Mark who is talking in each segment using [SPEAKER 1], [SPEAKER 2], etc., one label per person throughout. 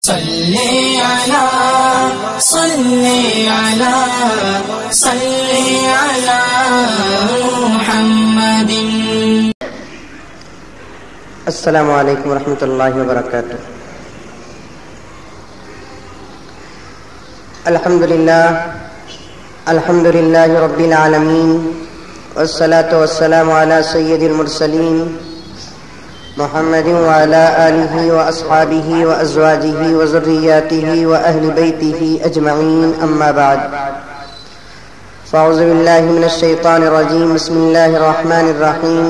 [SPEAKER 1] صلی علی محمد۔
[SPEAKER 2] السلام علیکم ورحمۃ اللہ وبرکاتہ۔ الحمد للہ رب العالمین، والصلاة والسلام علی سید المرسلین محمد وعلى آلہ واصحابہ وازواجہ وذریاتہ واہل بیتہ اجمعین، اما بعد فاعوذ باللہ من الشیطان الرجیم، بسم اللہ الرحمن الرحیم۔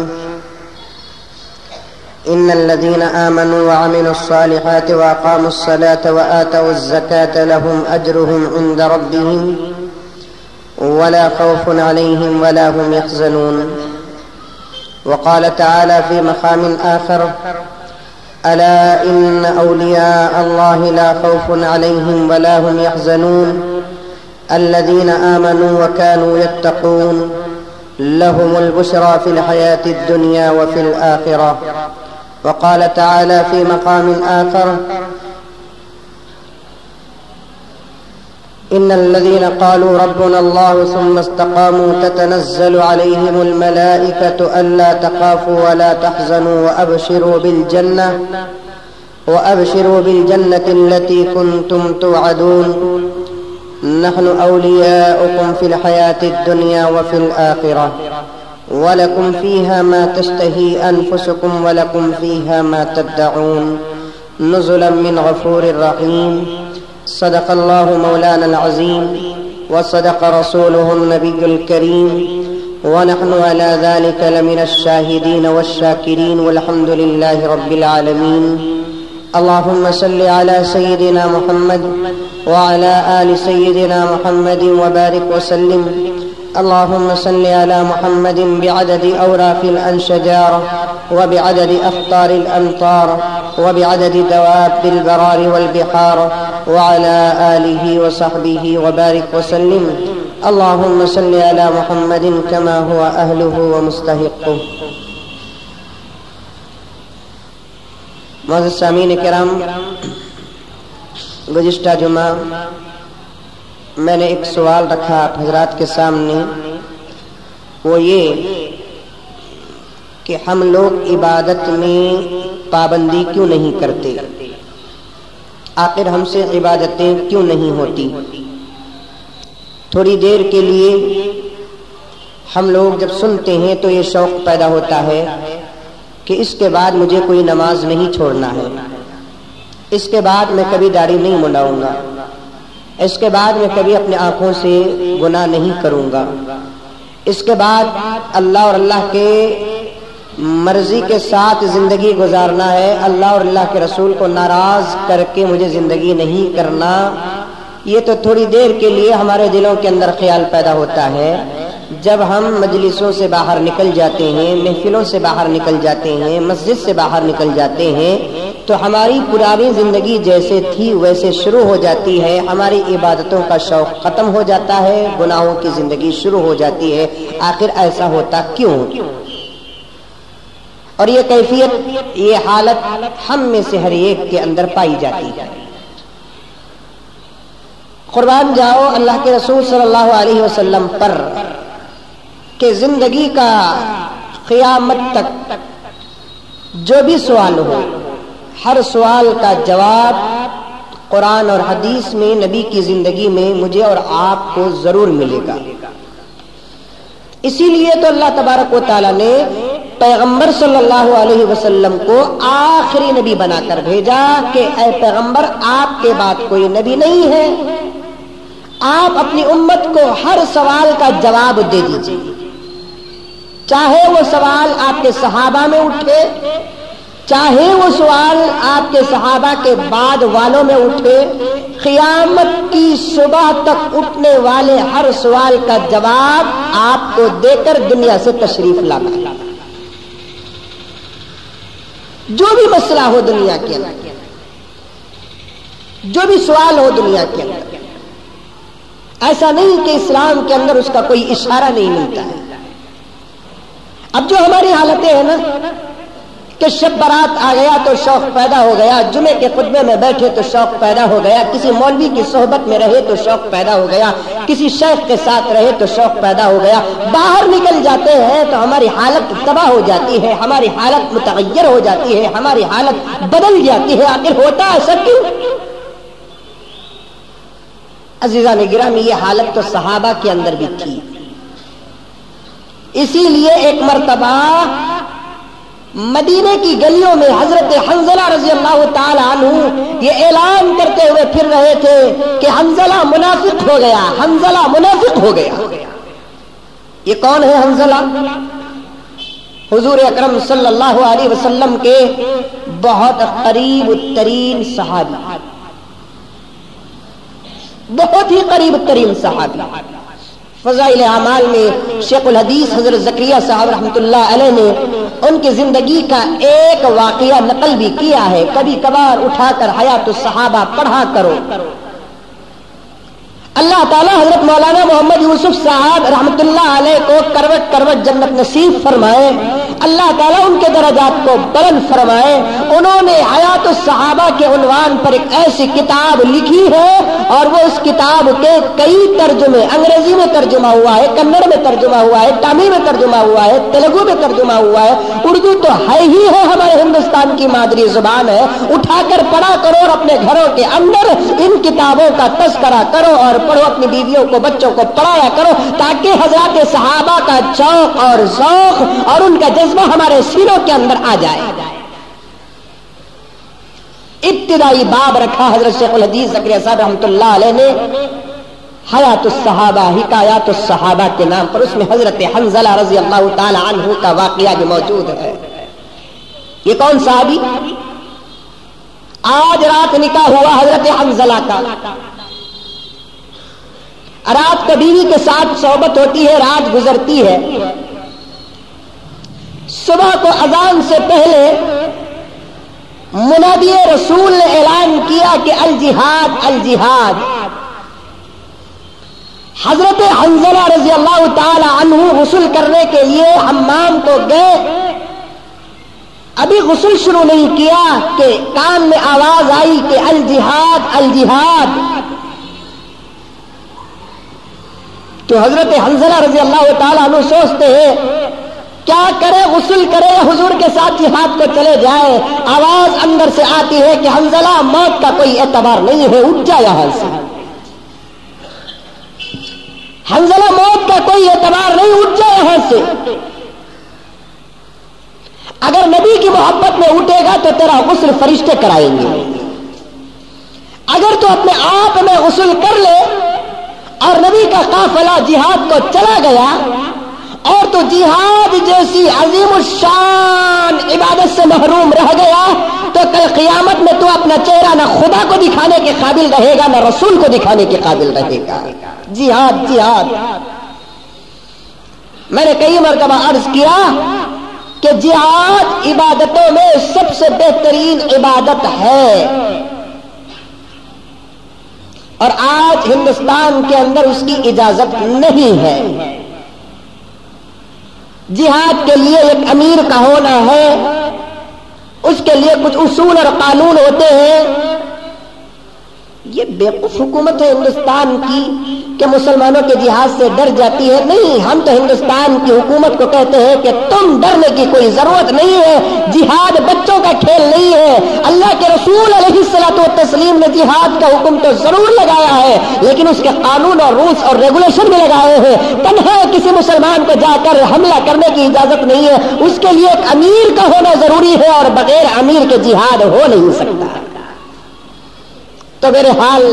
[SPEAKER 2] ان الذين آمنوا وعملوا الصالحات واقاموا الصلاة وآتوا الزكاة لهم اجرهم عند ربهم ولا خوف عليهم ولا هم يحزنون۔ وقال تعالى في مقام آخر: ألا إن أولياء الله لا خوف عليهم ولا هم يحزنون الذين آمنوا وكانوا يتقون لهم البشرى في الحياة الدنيا وفي الآخرة۔ وقال تعالى في مقام آخر: إن الذين قالوا ربنا الله ثم استقاموا تتنزل عليهم الملائكة ألا تخافوا ولا تحزنوا وأبشروا بالجنة التي كنتم توعدون نحن أولياؤكم في الحياة الدنيا وفي الآخرة ولكم فيها ما تشتهي أنفسكم ولكم فيها ما تدعون نزلا من غفور رحيم۔ صدق اللہ مولانا العظیم وصدق رسوله النبی الکریم ونحن على ذلك لمن الشاہدین والشاکرین والحمد للہ رب العالمین۔ اللہم صل علی سیدنا محمد وعلى آل سیدنا محمد وبارک وسلم۔ اللهم صل على محمد بعدد أوراق الأنشجار وبعدد أخطار الأمطار وبعدد دواب البرار والبحار وعلى آله وصحبه وبارك وسلم۔ اللهم صل على محمد كما هو أهله ومستحقه۔ معزز سامعین کرام، گزشتہ جمعہ میں نے ایک سوال رکھا آپ حضرات کے سامنے، وہ یہ کہ ہم لوگ عبادت میں پابندی کیوں نہیں کرتے، آخر ہم سے عبادتیں کیوں نہیں ہوتی۔ تھوڑی دیر کے لیے ہم لوگ جب سنتے ہیں تو یہ شوق پیدا ہوتا ہے کہ اس کے بعد مجھے کوئی نماز نہیں چھوڑنا ہے، اس کے بعد میں کبھی داڑھی نہیں منڈاؤں گا، اس کے بعد میں کبھی اپنے آنکھوں سے گناہ نہیں کروں گا، اس کے بعد اللہ اور اللہ کے مرضی کے ساتھ زندگی گزارنا ہے، اللہ اور اللہ کے رسول کو ناراض کر کے مجھے زندگی نہیں کرنا۔ یہ تو تھوڑی دیر کے لیے ہمارے دلوں کے اندر خیال پیدا ہوتا ہے۔ جب ہم مجلسوں سے باہر نکل جاتے ہیں، محفلوں سے باہر نکل جاتے ہیں، مسجد سے باہر نکل جاتے ہیں، تو ہماری پرانی زندگی جیسے تھی ویسے شروع ہو جاتی ہے، ہماری عبادتوں کا شوق ختم ہو جاتا ہے، گناہوں کی زندگی شروع ہو جاتی ہے۔ آخر ایسا ہوتا کیوں؟ اور یہ کیفیت، یہ حالت ہم میں سے ہر ایک کے اندر پائی جاتی ہے۔ قربان جاؤ اللہ کے رسول صلی اللہ علیہ وسلم پر کہ زندگی کا قیامت تک جو بھی سوال ہو، ہر سوال کا جواب قرآن اور حدیث میں، نبی کی زندگی میں مجھے اور آپ کو ضرور ملے گا۔ اسی لیے تو اللہ تبارک و تعالی نے پیغمبر صلی اللہ علیہ وسلم کو آخری نبی بنا کر بھیجا کہ اے پیغمبر، آپ کے بعد کوئی نبی نہیں ہے، آپ اپنی امت کو ہر سوال کا جواب دے دیجیے، چاہے وہ سوال آپ کے صحابہ میں اٹھے، چاہے وہ سوال آپ کے صحابہ کے بعد والوں میں اٹھے، قیامت کی صبح تک اٹھنے والے ہر سوال کا جواب آپ کو دے کر دنیا سے تشریف لانا۔ جو بھی مسئلہ ہو دنیا کے اندر، جو بھی سوال ہو دنیا کے اندر، ایسا نہیں کہ اسلام کے اندر اس کا کوئی اشارہ نہیں ملتا ہے۔ اب جو ہماری حالتیں ہیں نا، کہ شب برات آ گیا تو شوق پیدا ہو گیا، جمعے کے خطبے میں بیٹھے تو شوق پیدا ہو گیا، کسی مولوی کی صحبت میں رہے تو شوق پیدا ہو گیا، کسی شیخ کے ساتھ رہے تو شوق پیدا ہو گیا، باہر نکل جاتے ہیں تو ہماری حالت تباہ ہو جاتی ہے، ہماری حالت متغیر ہو جاتی ہے، ہماری حالت بدل جاتی ہے۔ آخر ہوتا ایسا کیوں؟ عزیزان گرامی، یہ حالت تو صحابہ کے اندر بھی تھی، اسی لیے ایک مرتبہ مدینے کی گلیوں میں حضرت حنظلہ رضی اللہ تعالی عنہ یہ اعلان کرتے ہوئے پھر رہے تھے کہ حنظلہ منافق ہو گیا، حنظلہ منافق ہو گیا۔ یہ کون ہے حنظلہ؟ حضور اکرم صلی اللہ علیہ وسلم کے بہت قریب ترین صحابی، بہت ہی قریب ترین صحابی۔ فضائل اعمال میں شیخ الحدیث حضرت زکریا صاحب رحمۃ اللہ علیہ نے ان کی زندگی کا ایک واقعہ نقل بھی کیا ہے، کبھی کبھار اٹھا کر حیات الصحابہ پڑھا کرو۔ اللہ تعالیٰ حضرت مولانا محمد یوسف صاحب رحمۃ اللہ علیہ کو کروٹ کروٹ جنت نصیب فرمائے، اللہ تعالیٰ ان کے درجات کو بلند فرمائے۔ انہوں نے حیات الصحابہ کے عنوان پر ایک ایسی کتاب لکھی ہے، اور وہ اس کتاب کے کئی ترجمے، انگریزی میں ترجمہ ہوا ہے، کنڑ میں ترجمہ ہوا ہے، تامل میں ترجمہ ہوا ہے، تیلگو میں ترجمہ ہوا ہے، اردو تو ہے ہی ہے، ہمارے ہندوستان کی مادری زبان ہے۔ اٹھا کر پڑھا کرو اور اپنے گھروں کے اندر ان کتابوں کا تذکرہ کرو اور پڑھو، اپنی بیویوں کو بچوں کو پڑھایا کرو، تاکہ حضرات صحابہ کا شوق اور ذوق اور ان کا جذبہ ہمارے سینوں کے اندر آ جائے۔ ابتدائی باب رکھا حضرت شیخ الحدیث زکریا صاحب رحمۃ اللہ علیہ نے حیات الصحابہ، حکایات الصحابہ کے نام پر، اس میں حضرت حنظلہ رضی اللہ تعالی عنہ کا واقعہ بھی موجود ہے۔ یہ کون صحابی؟ آج رات نکاح ہوا حضرت حنظلہ کا، رات کو بیوی کے ساتھ صحبت ہوتی ہے، رات گزرتی ہے، صبح کو اذان سے پہلے منادی رسول نے اعلان کیا کہ الجہاد الجہاد۔ حضرت حنظلہ رضی اللہ تعالی عنہ غسل کرنے کے لیے حمام کو گئے، ابھی غسل شروع نہیں کیا کہ کان میں آواز آئی کہ الجہاد الجہاد۔ تو حضرت حنظلہ رضی اللہ تعالیٰ عنہ سوچتے ہیں کیا کرے، غسل کرے یا حضور کے ساتھ جہاد کو چلے جائے۔ آواز اندر سے آتی ہے کہ حنظلہ موت کا کوئی اعتبار نہیں ہے، اٹھ جا یہاں سے۔ حنظلہ موت کا کوئی اعتبار نہیں، اٹھ جا یہاں سے۔ اگر نبی کی محبت میں اٹھے گا تو تیرا غسل فرشتے کرائیں گے، اگر تو اپنے آپ میں غسل کر لے اور نبی کا قافلہ جہاد کو چلا گیا اور تو جہاد جیسی عظیم الشان عبادت سے محروم رہ گیا، تو کل قیامت میں تو اپنا چہرہ نہ خدا کو دکھانے کے قابل رہے گا نہ رسول کو دکھانے کے قابل رہے گا۔ جہاد جہاد، میں نے کئی مرتبہ عرض کیا کہ جہاد عبادتوں میں سب سے بہترین عبادت ہے، اور آج ہندوستان کے اندر اس کی اجازت نہیں ہے۔ جہاد کے لیے ایک امیر کا ہونا ہے، اس کے لیے کچھ اصول اور قانون ہوتے ہیں۔ یہ بیوقوف حکومت ہے ہندوستان کی کہ مسلمانوں کے جہاد سے ڈر جاتی ہے۔ نہیں، ہم تو ہندوستان کی حکومت کو کہتے ہیں کہ تم ڈرنے کی کوئی ضرورت نہیں ہے، جہاد بچوں کا کھیل نہیں ہے۔ اللہ کے رسول علیہ الصلوۃ والتسلیم نے جہاد کا حکم تو ضرور لگایا ہے، لیکن اس کے قانون اور رولز اور ریگولیشن بھی لگائے ہیں۔ تنہا کسی مسلمان کو جا کر حملہ کرنے کی اجازت نہیں ہے، اس کے لیے ایک امیر کا ہونا ضروری ہے، اور بغیر امیر کے جہاد ہو نہیں سکتا۔ تو میرے حال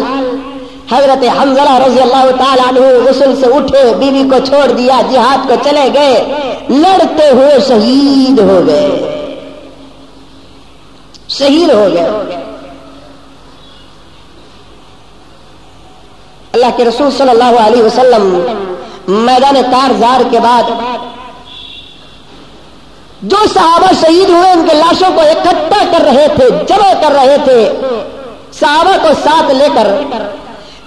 [SPEAKER 2] حضرت حنظلہ رضی اللہ تعالی عنہ غسل سے اٹھے، بیوی کو چھوڑ دیا، جہاد کو چلے گئے، لڑتے ہوئے شہید ہو گئے، شہید ہو گئے۔ اللہ کے رسول صلی اللہ علیہ وسلم میدان کارزار کے بعد جو صحابہ شہید ہوئے ان کے لاشوں کو اکٹھا کر رہے تھے، جمع کر رہے تھے صحابہ کو ساتھ لے کر،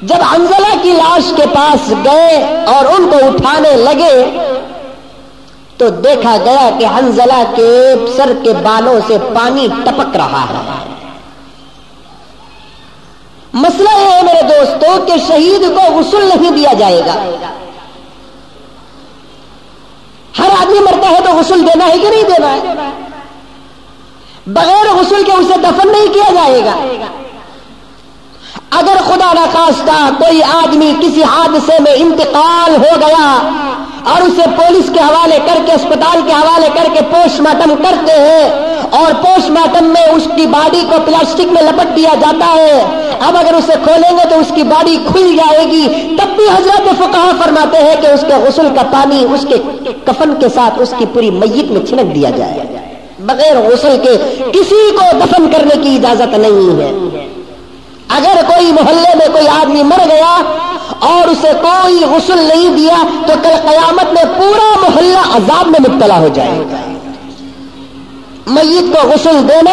[SPEAKER 2] جب حنظلہ کی لاش کے پاس گئے اور ان کو اٹھانے لگے تو دیکھا گیا کہ حنظلہ کے سر کے بالوں سے پانی ٹپک رہا ہے۔ مسئلہ یہ ہے میرے دوستوں کہ شہید کو غسل نہیں دیا جائے گا۔ ہر آدمی مرتا ہے تو غسل دینا ہے کہ نہیں دینا ہے؟ بغیر غسل کے اسے دفن نہیں کیا جائے گا۔ اگر خدا نخواستہ کوئی آدمی کسی حادثے میں انتقال ہو گیا اور اسے پولیس کے حوالے کر کے اسپتال کے حوالے کر کے پوسٹ مارٹم کرتے ہیں اور پوسٹ مارٹم میں اس کی باڈی کو پلاسٹک میں لپٹ دیا جاتا ہے، اب اگر اسے کھولیں گے تو اس کی باڈی کھل جائے گی، تب بھی حضرت فقہا فرماتے ہیں کہ اس کے غسل کا پانی اس کے کفن کے ساتھ اس کی پوری میت میں چھڑک دیا جائے۔ بغیر غسل کے کسی کو دفن کرنے کی اجازت نہیں ہے۔ اگر کوئی محلے میں کوئی آدمی مر گیا اور اسے کوئی غسل نہیں دیا تو کل قیامت میں پورا محلہ عذاب میں مبتلا ہو جائے گا۔ میت کو غسل دینا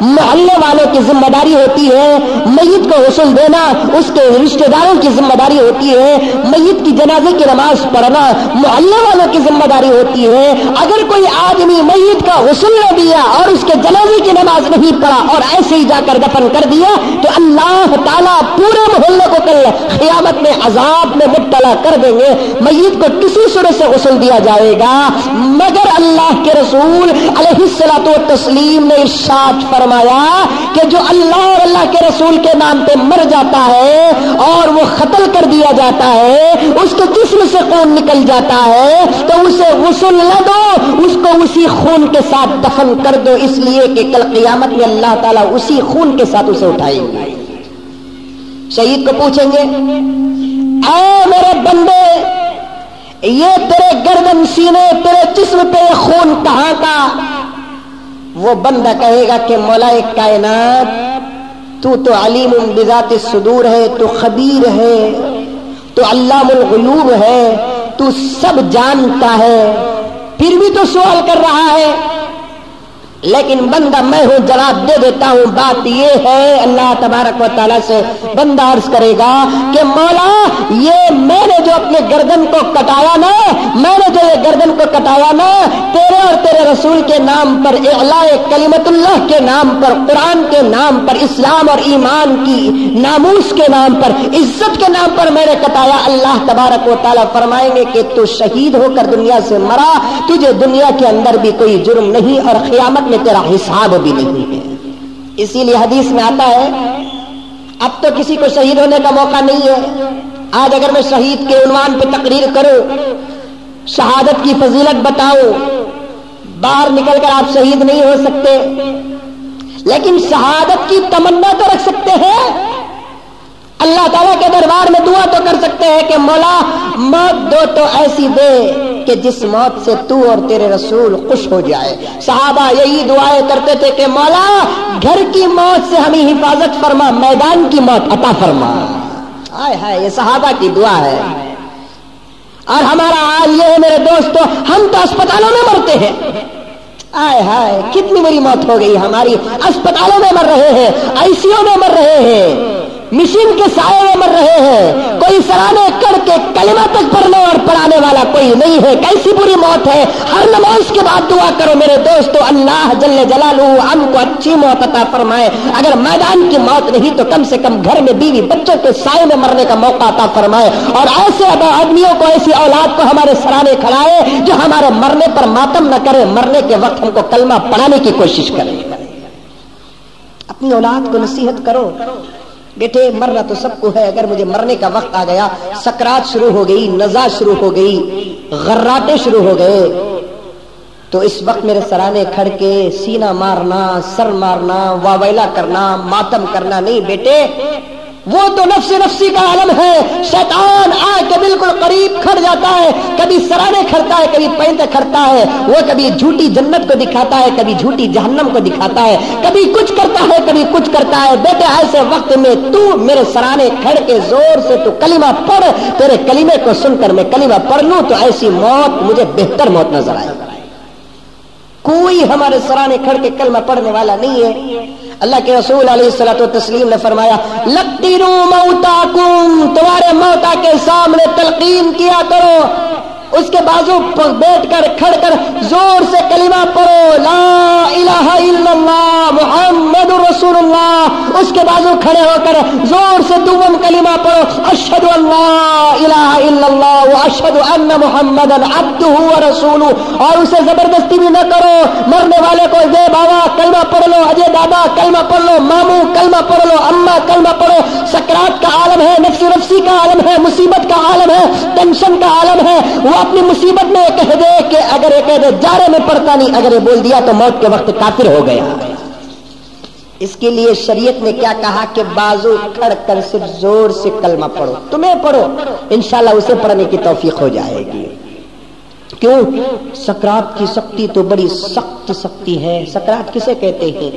[SPEAKER 2] محلے والوں کی ذمہ داری ہوتی ہے، میت کو غسل دینا اس کے رشتہ داروں کی ذمہ داری ہوتی ہے، میت کی جنازے کی نماز پڑھنا محلے والوں کی ذمہ داری ہوتی ہے۔ اگر کوئی آدمی میت کا غسل نہ دیا اور اس کے جنازے کی نماز نہیں پڑھا اور ایسے ہی جا کر دفن کر دیا تو اللہ تعالیٰ پورے محلے کو کل قیامت میں عذاب میں مبتلا کر دیں گے۔ میت کو کسی صورت سے غسل دیا جائے گا مگر اللہ کے رسول علیہ الصلوۃ والتسلیم نے ارشاد فرمایا کہ جو اللہ اور اللہ کے رسول کے نام پہ مر جاتا ہے اور وہ قتل کر دیا جاتا ہے، اس کے جسم سے خون نکل جاتا ہے تو اسے غسل نہ دو، اس کو اسی خون کے ساتھ دفن کر دو، اس لیے کہ کل قیامت میں اللہ تعالیٰ اسی خون کے ساتھ اسے اٹھائیں گے۔ شہید کو پوچھیں گے اے میرے بندے یہ تیرے گردن سینے تیرے جسم پہ خون کہاں کا؟ وہ بندہ کہے گا کہ مولا کائنات تو علیم بذات الصدور ہے، تو خبیر ہے، تو علام الغیوب ہے، تو سب جانتا ہے، پھر بھی تو سوال کر رہا ہے۔ لیکن بندہ میں ہوں جواب دے دیتا ہوں۔ بات یہ ہے اللہ تبارک و تعالیٰ سے بندہ عرض کرے گا کہ مولا یہ میں نے جو اپنے گردن کو کٹایا نا، میں نے جو یہ گردن کو کٹایا نا تیرے اور تیرے رسول کے نام پر، اعلاء کلمت اللہ کے نام پر، قرآن کے نام پر، اسلام اور ایمان کی ناموس کے نام پر، عزت کے نام پر میں نے کٹایا۔ اللہ تبارک و تعالیٰ فرمائیں گے کہ تو شہید ہو کر دنیا سے مرا، تجھے دنیا کے اندر بھی کوئی جرم نہیں اور قیامت میں تیرا حساب بھی نہیں ہے۔ اسی لیے حدیث میں آتا ہے اب تو کسی کو شہید ہونے کا موقع نہیں ہے۔ آج اگر میں شہید کے عنوان پہ تقریر کروں، شہادت کی فضیلت بتاؤں، باہر نکل کر آپ شہید نہیں ہو سکتے لیکن شہادت کی تمنا تو رکھ سکتے ہیں۔ اللہ تعالیٰ کے دربار میں دعا تو کر سکتے ہیں کہ مولا موت دو تو ایسی دے کہ جس موت سے تو اور تیرے رسول خوش ہو جائے۔ صحابہ یہی دعائیں کرتے تھے کہ مولا گھر کی موت سے ہمیں حفاظت فرما، میدان کی موت عطا فرما۔ ہائے ہائے یہ صحابہ کی دعا ہے۔ اور ہمارا حال یہ ہے میرے دوستو، ہم تو اسپتالوں میں مرتے ہیں۔ آئے ہائے کتنی بڑی موت ہو گئی ہماری، اسپتالوں میں مر رہے ہیں، آئی سی یو میں مر رہے ہیں، مشین کے سائے میں مر رہے ہیں، کوئی سرانے کر کے کلمہ تک پڑھنے اور پڑھانے والا کوئی نہیں ہے۔ کیسی بری موت ہے۔ ہر نماز کے بعد دعا کرو میرے دوستو اللہ جل جلالہ ہم کو اچھی موت عطا فرمائے۔ اگر میدان کی موت نہیں تو کم سے کم گھر میں بیوی بچوں کے سائے میں مرنے کا موقع عطا فرمائے، اور ایسے آدمیوں کو، ایسی اولاد کو ہمارے سرانے کھڑائے جو ہمارے مرنے پر ماتم نہ کرے، مرنے کے وقت ہم کو کلمہ پڑھانے کی کوشش کرے۔ اپنی اولاد کو نصیحت کرو، بیٹے مرنا تو سب کو ہے، اگر مجھے مرنے کا وقت آ گیا، سکرات شروع ہو گئی، نزا شروع ہو گئی، غراٹے شروع ہو گئے، تو اس وقت میرے سرانے کھڑ کے سینہ مارنا، سر مارنا، واویلا کرنا، ماتم کرنا نہیں بیٹے، وہ تو نفس نفسی کا عالم ہے۔ شیطان آ کے بالکل قریب کھڑ جاتا ہے، کبھی سرانے کھڑتا ہے، کبھی پینتے کھڑتا ہے، وہ کبھی جھوٹی جنت کو دکھاتا ہے، کبھی جھوٹی جہنم کو دکھاتا ہے، کبھی کچھ کرتا ہے، کبھی کچھ کرتا ہے۔ بیٹے ایسے وقت میں تو میرے سرانے کھڑ کے زور سے تو کلمہ پڑھ، تیرے کلمے کو سن کر میں کلمہ پڑھ لوں تو ایسی موت مجھے بہتر موت نظر آئے۔ کوئی ہمارے سرانے کھڑ کے کلمہ پڑھنے والا نہیں ہے۔ اللہ کے رسول علیہ الصلوۃ والتسلیم نے فرمایا لقنوا موتاکم، تمہارے موتا کے سامنے تلقین کیا کرو، اس کے بازو پر بیٹھ کر کھڑ کر زور سے کلمہ پڑھو، لا الہ الا اللہ محمد رسول اللہ۔ اس کے بازو کھڑے ہو کر زور سے دوم کلمہ پڑھو، اشہد ان لا الہ الا اللہ واشہد ان محمدا عبدہ ورسولہ۔ اور اسے زبردستی بھی نہ کرو، مرنے والے کو دے بابا کلمہ پڑھ لو، اجے دادا کلمہ پڑھ لو، ماموں کلمہ پڑھ لو، اماں کلمہ پڑھو۔ سکرات کا عالم ہے، نفسی کا عالم ہے، مصیبت کا عالم ہے، ٹینشن کا عالم ہے۔ وہ اپنی مصیبت میں کہہ دے کہ اگر یہ کہہ دے جارے میں پڑتا نہیں، اگر یہ بول دیا تو موت کے وقت کافر ہو گیا۔ اس کے لیے شریعت نے کیا کہا کہ بازو کھڑ کر صرف زور سے کلمہ پڑھو، تمہیں پڑھو، انشاءاللہ اسے پڑھنے کی توفیق ہو جائے گی۔ کیوں؟ سکرات کی سختی تو بڑی سخت سختی ہے۔ سکرات کسے کہتے ہیں؟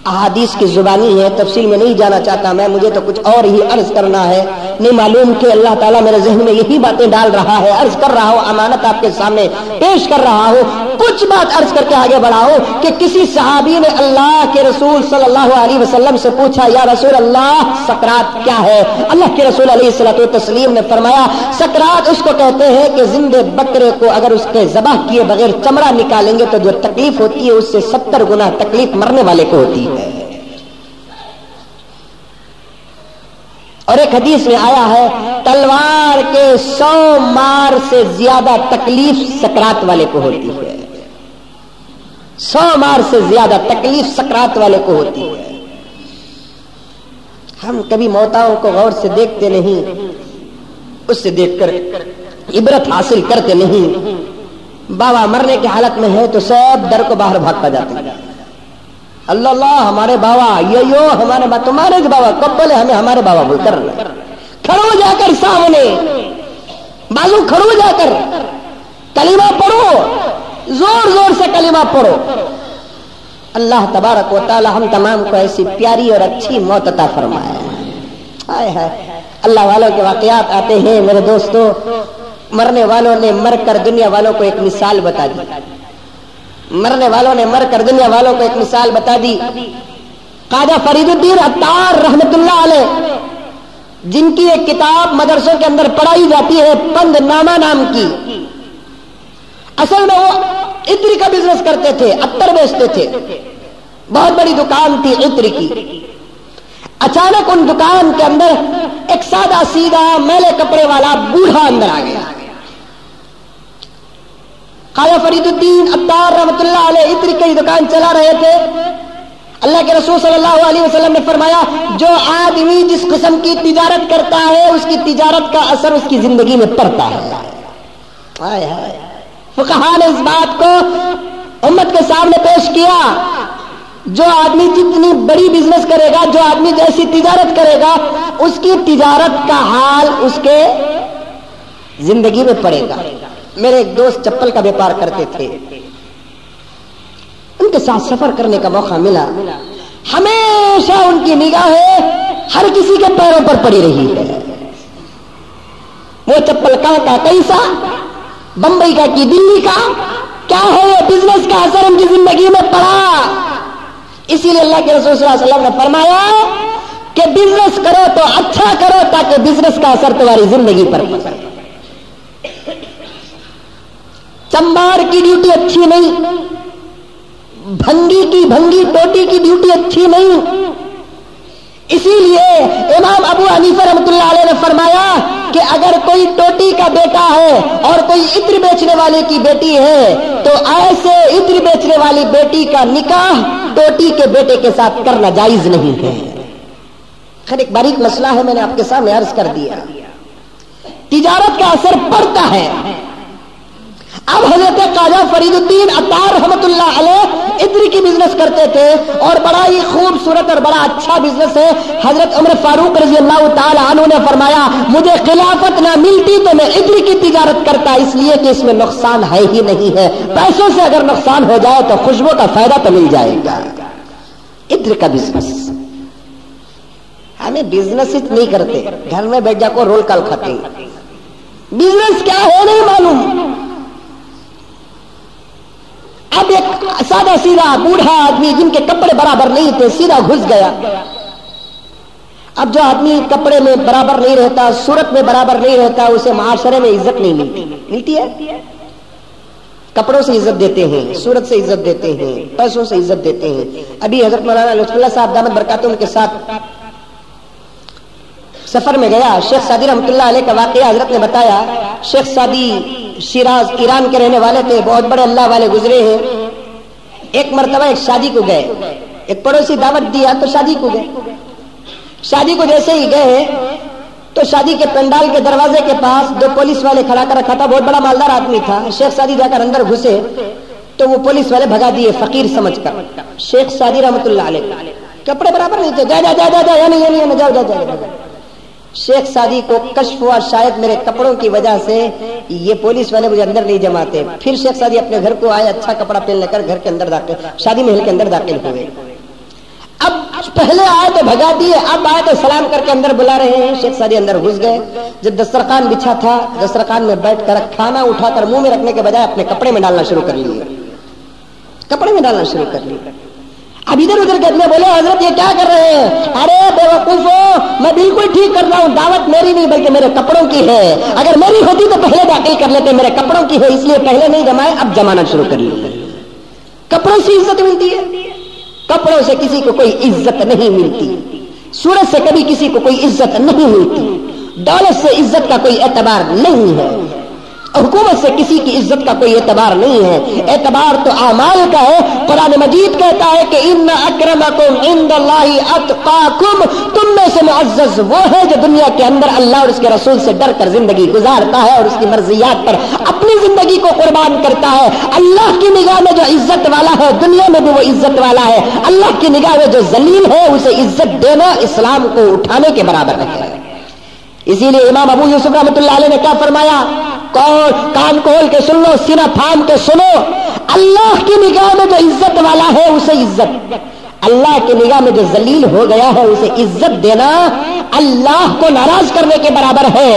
[SPEAKER 2] احادیث کی زبانی ہے، تفصیل میں نہیں جانا چاہتا میں، مجھے تو کچھ اور ہی عرض کرنا ہے، نہیں معلوم کہ اللہ تعالیٰ میرے ذہن میں یہی باتیں ڈال رہا ہے، عرض کر رہا ہوں، امانت آپ کے سامنے پیش کر رہا ہوں۔ کچھ بات عرض کر کے آگے بڑھا ہوں کہ کسی صحابی نے اللہ کے رسول صلی اللہ علیہ وسلم سے پوچھا، یا رسول اللہ سکرات کیا ہے؟ اللہ کے رسول علیہ الصلوۃ والتسلیم نے فرمایا سکرات اس کو کہتے ہیں کہ زندے بکرے کو اگر اس کے ذبح کیے بغیر چمڑا نکالیں گے تو جو تکلیف ہوتی ہے اس سے 70 گنا تکلیف مرنے والے کو ہوتی ہے۔ اور ایک حدیث میں آیا ہے تلوار کے 100 مار سے زیادہ تکلیف سکرات والے کو ہوتی ہے، 100 مار سے زیادہ تکلیف سکرات والے کو ہوتی ہے۔ ہم کبھی موتاؤں کو غور سے دیکھتے نہیں، اس سے دیکھ کر عبرت حاصل کرتے نہیں۔ بابا مرنے کی حالت میں ہے تو سب در کو باہر بھاگتا جاتے ہیں، اللہ اللہ ہمارے بابا، یہ ہمارے بابا، تمہارے بابا کب بولے ہمیں ہمارے بابا بول کر کھڑو جا کر سامنے، بازو کھڑو جا کر کلمہ پڑھو، زور زور سے کلمہ پڑھو۔ اللہ تبارک و تعالی ہم تمام کو ایسی پیاری اور اچھی موت عطا فرمائے۔ ہائے ہائے، اللہ والوں کے واقعات آتے ہیں میرے دوستو، مرنے والوں نے مر کر دنیا والوں کو ایک مثال بتا دی، مرنے والوں نے مر کر دنیا والوں کو ایک مثال بتا دی۔ خواجہ فرید الدین عطار رحمت اللہ علیہ، جن کی ایک کتاب مدرسوں کے اندر پڑھائی جاتی ہے پند نامہ نام کی، اصل میں وہ عطر کا بزنس کرتے تھے، عطر بیچتے تھے، بہت بڑی دکان تھی عطر کی۔ اچانک ان دکان کے اندر ایک سادہ سیدھا میلے کپڑے والا بوڑھا اندر آ گیا۔ خواجہ فرید الدین عطار رحمت اللہ علیہ عطر کی دکان چلا رہے تھے۔ اللہ کے رسول صلی اللہ علیہ وسلم نے فرمایا جو آدمی جس قسم کی تجارت کرتا ہے اس کی تجارت کا اثر اس کی زندگی میں پڑتا ہے۔ فقہاء نے اس بات کو امت کے سامنے پیش کیا، جو آدمی جتنی بڑی بزنس کرے گا، جو آدمی جیسی تجارت کرے گا، اس کی تجارت کا حال اس کے زندگی میں پڑے گا۔ میرے ایک دوست چپل کا بیپار کرتے تھے، ان کے ساتھ سفر کرنے کا موقع ملا، ہمیشہ ان کی نگاہیں ہر کسی کے پیروں پر پڑی رہی ہے۔ وہ چپل کہاں کا کیسا، بمبئی کا کی دلی کا، کیا ہے یہ بزنس کا اثر ان کی زندگی میں پڑا۔ اسی لیے اللہ کے رسول صلی اللہ علیہ وسلم نے فرمایا کہ بزنس کرو تو اچھا کرو تاکہ بزنس کا اثر تمہاری زندگی پر پڑے۔ چمبار کی ڈیوٹی اچھی نہیں، بھنگی ٹوٹی کی ڈیوٹی اچھی نہیں۔ اسی لیے امام ابو حنیفہ رحمۃ اللہ علیہ نے فرمایا کہ اگر کوئی ٹوٹی کا بیٹا ہے اور کوئی عطر بیچنے والے کی بیٹی ہے تو ایسے عطر بیچنے والی بیٹی کا نکاح ٹوٹی کے بیٹے کے ساتھ کرنا جائز نہیں ہے۔ خیر ایک باریک مسئلہ ہے، میں نے آپ کے سامنے عرض کر دیا۔ تجارت کا اثر پڑتا ہے۔ اب حضرت خواجہ فرید الدین عطار رحمت اللہ علیہ عطر کی بزنس کرتے تھے اور بڑا ہی خوبصورت اور بڑا اچھا بزنس ہے۔ حضرت عمر فاروق رضی اللہ تعالی عنہ نے فرمایا مجھے خلافت نہ ملتی تو میں عطر کی تجارت کرتا، اس لیے کہ اس میں نقصان ہے ہی نہیں ہے، پیسوں سے اگر نقصان ہو جائے تو خوشبو کا فائدہ تو مل جائے گا۔ عطر کا بزنس، ہمیں بزنس نہیں کرتے، گھر میں بیٹھ جا کو رول کال کھاتے ہیں، بزنس کیا ہے نہیں معلوم۔ اب ایک سادہ سیدھا بوڑھا آدمی جن کے کپڑے برابر نہیں تھے سیدھا گھس گیا اب جو آدمی کپڑے میں برابر نہیں رہتا، صورت میں برابر نہیں رہتا، اسے معاشرے میں عزت نہیں ملتی ہے؟ کپڑوں سے عزت دیتے ہیں، صورت سے عزت دیتے ہیں، پیسوں سے عزت دیتے ہیں۔ ابھی حضرت مولانا لطف اللہ صاحب دامت برکاتہم کے ساتھ سفر میں گیا، شیخ سعدی رحمۃ اللہ علیہ کا واقعہ حضرت نے بتایا۔ شیخ سعدی شیراز ایران کے رہنے والے تھے، بہت بڑے اللہ والے گزرے ہیں۔ ایک مرتبہ ایک شادی کو گئے، ایک پڑوسی دعوت دیا تو شادی کو گئے۔ شادی کو جیسے ہی گئے تو شادی کے پنڈال کے دروازے کے پاس دو پولیس والے کھڑا کر رکھا تھا، بہت بڑا مالدار آدمی تھا۔ شیخ سعدی جا کر اندر گھسے تو وہ پولیس والے بھگا دیے فقیر سمجھ کر۔ شیخ سعدی رحمۃ اللہ علیہ کپڑے برابر نہیں تھے، جا جا جا جا جا یعنی جاؤ جا جا۔ شیخ سعدی کو کشف ہوا شاید میرے کپڑوں کی وجہ سے یہ پولیس والے مجھے اندر نہیں جماتے۔ پھر شیخ سعدی اپنے گھر کو آئے، اچھا کپڑا پہن لے کر گھر کے اندر داخل، شادی محل کے اندر داخل ہوئے۔ اب پہلے آئے تو بھگا دیے، اب آئے تو سلام کر کے اندر بلا رہے ہیں۔ شیخ سعدی اندر گھس گئے۔ جب دسترخوان بچھا تھا، دسترخوان میں بیٹھ کر کھانا اٹھا کر منہ میں رکھنے کے بجائے اپنے کپڑے میں ڈالنا شروع کر لیے، کپڑے میں ڈالنا شروع کر لیے۔ اب ادھر ادھر کے بولے حضرت یہ کیا کر رہے ہیں؟ ارے بیوقوفو، میں بالکل ٹھیک کر رہا ہوں، دعوت میری نہیں بلکہ میرے کپڑوں کی ہے، اگر میری ہوتی تو پہلے داخل کر لیتے، میرے کپڑوں کی ہے اس لیے پہلے نہیں جمائے، اب جمانا شروع کر لیے۔ کپڑوں سے عزت ملتی ہے؟ کپڑوں سے کسی کو کوئی عزت نہیں ملتی، صورت سے کبھی کسی کو کوئی عزت نہیں ملتی، دولت سے عزت کا کوئی اعتبار نہیں ہے، حکومت سے کسی کی عزت کا کوئی اعتبار نہیں ہے، اعتبار تو اعمال کا ہے۔ قرآن مجید کہتا ہے کہ ان اکرمکم عند اللہ اتقاکم، تم میں سے معزز وہ ہے جو دنیا کے اندر اللہ اور اس کے رسول سے ڈر کر زندگی گزارتا ہے اور اس کی مرضیات پر اپنی زندگی کو قربان کرتا ہے۔ اللہ کی نگاہ میں جو عزت والا ہے دنیا میں بھی وہ عزت والا ہے، اللہ کی نگاہ میں جو ذلیل ہے اسے عزت دینا اسلام کو اٹھانے کے برابر ہے۔ اسی لیے امام ابو یوسف رحمۃ اللہ علیہ نے کیا فرمایا؟ کان کھول کے سن لو، سینہ پھام کے سنو، اللہ کی نگاہ میں جو عزت والا ہے اسے عزت، اللہ کی نگاہ میں جو ذلیل ہو گیا ہے اسے عزت دینا اللہ کو ناراض کرنے کے برابر ہے۔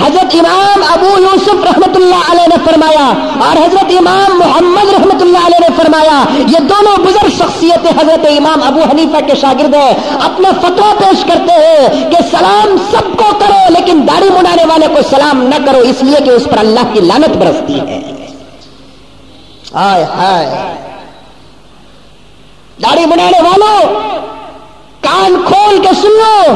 [SPEAKER 2] حضرت امام ابو یوسف رحمۃ اللہ علیہ نے فرمایا اور حضرت امام محمد رحمۃ اللہ علیہ نے فرمایا، یہ دونوں بزرگ شخصیتیں حضرت امام ابو حنیفہ کے شاگرد ہیں، اپنا فتویٰ پیش کرتے ہیں کہ سلام سب کو کرو لیکن داڑھی منڈانے والے کو سلام نہ کرو، اس لیے کہ اس پر اللہ کی لعنت برستی ہے۔ ہائے ہائے، داڑھی منڈانے والوں کان کھول کے سن لو،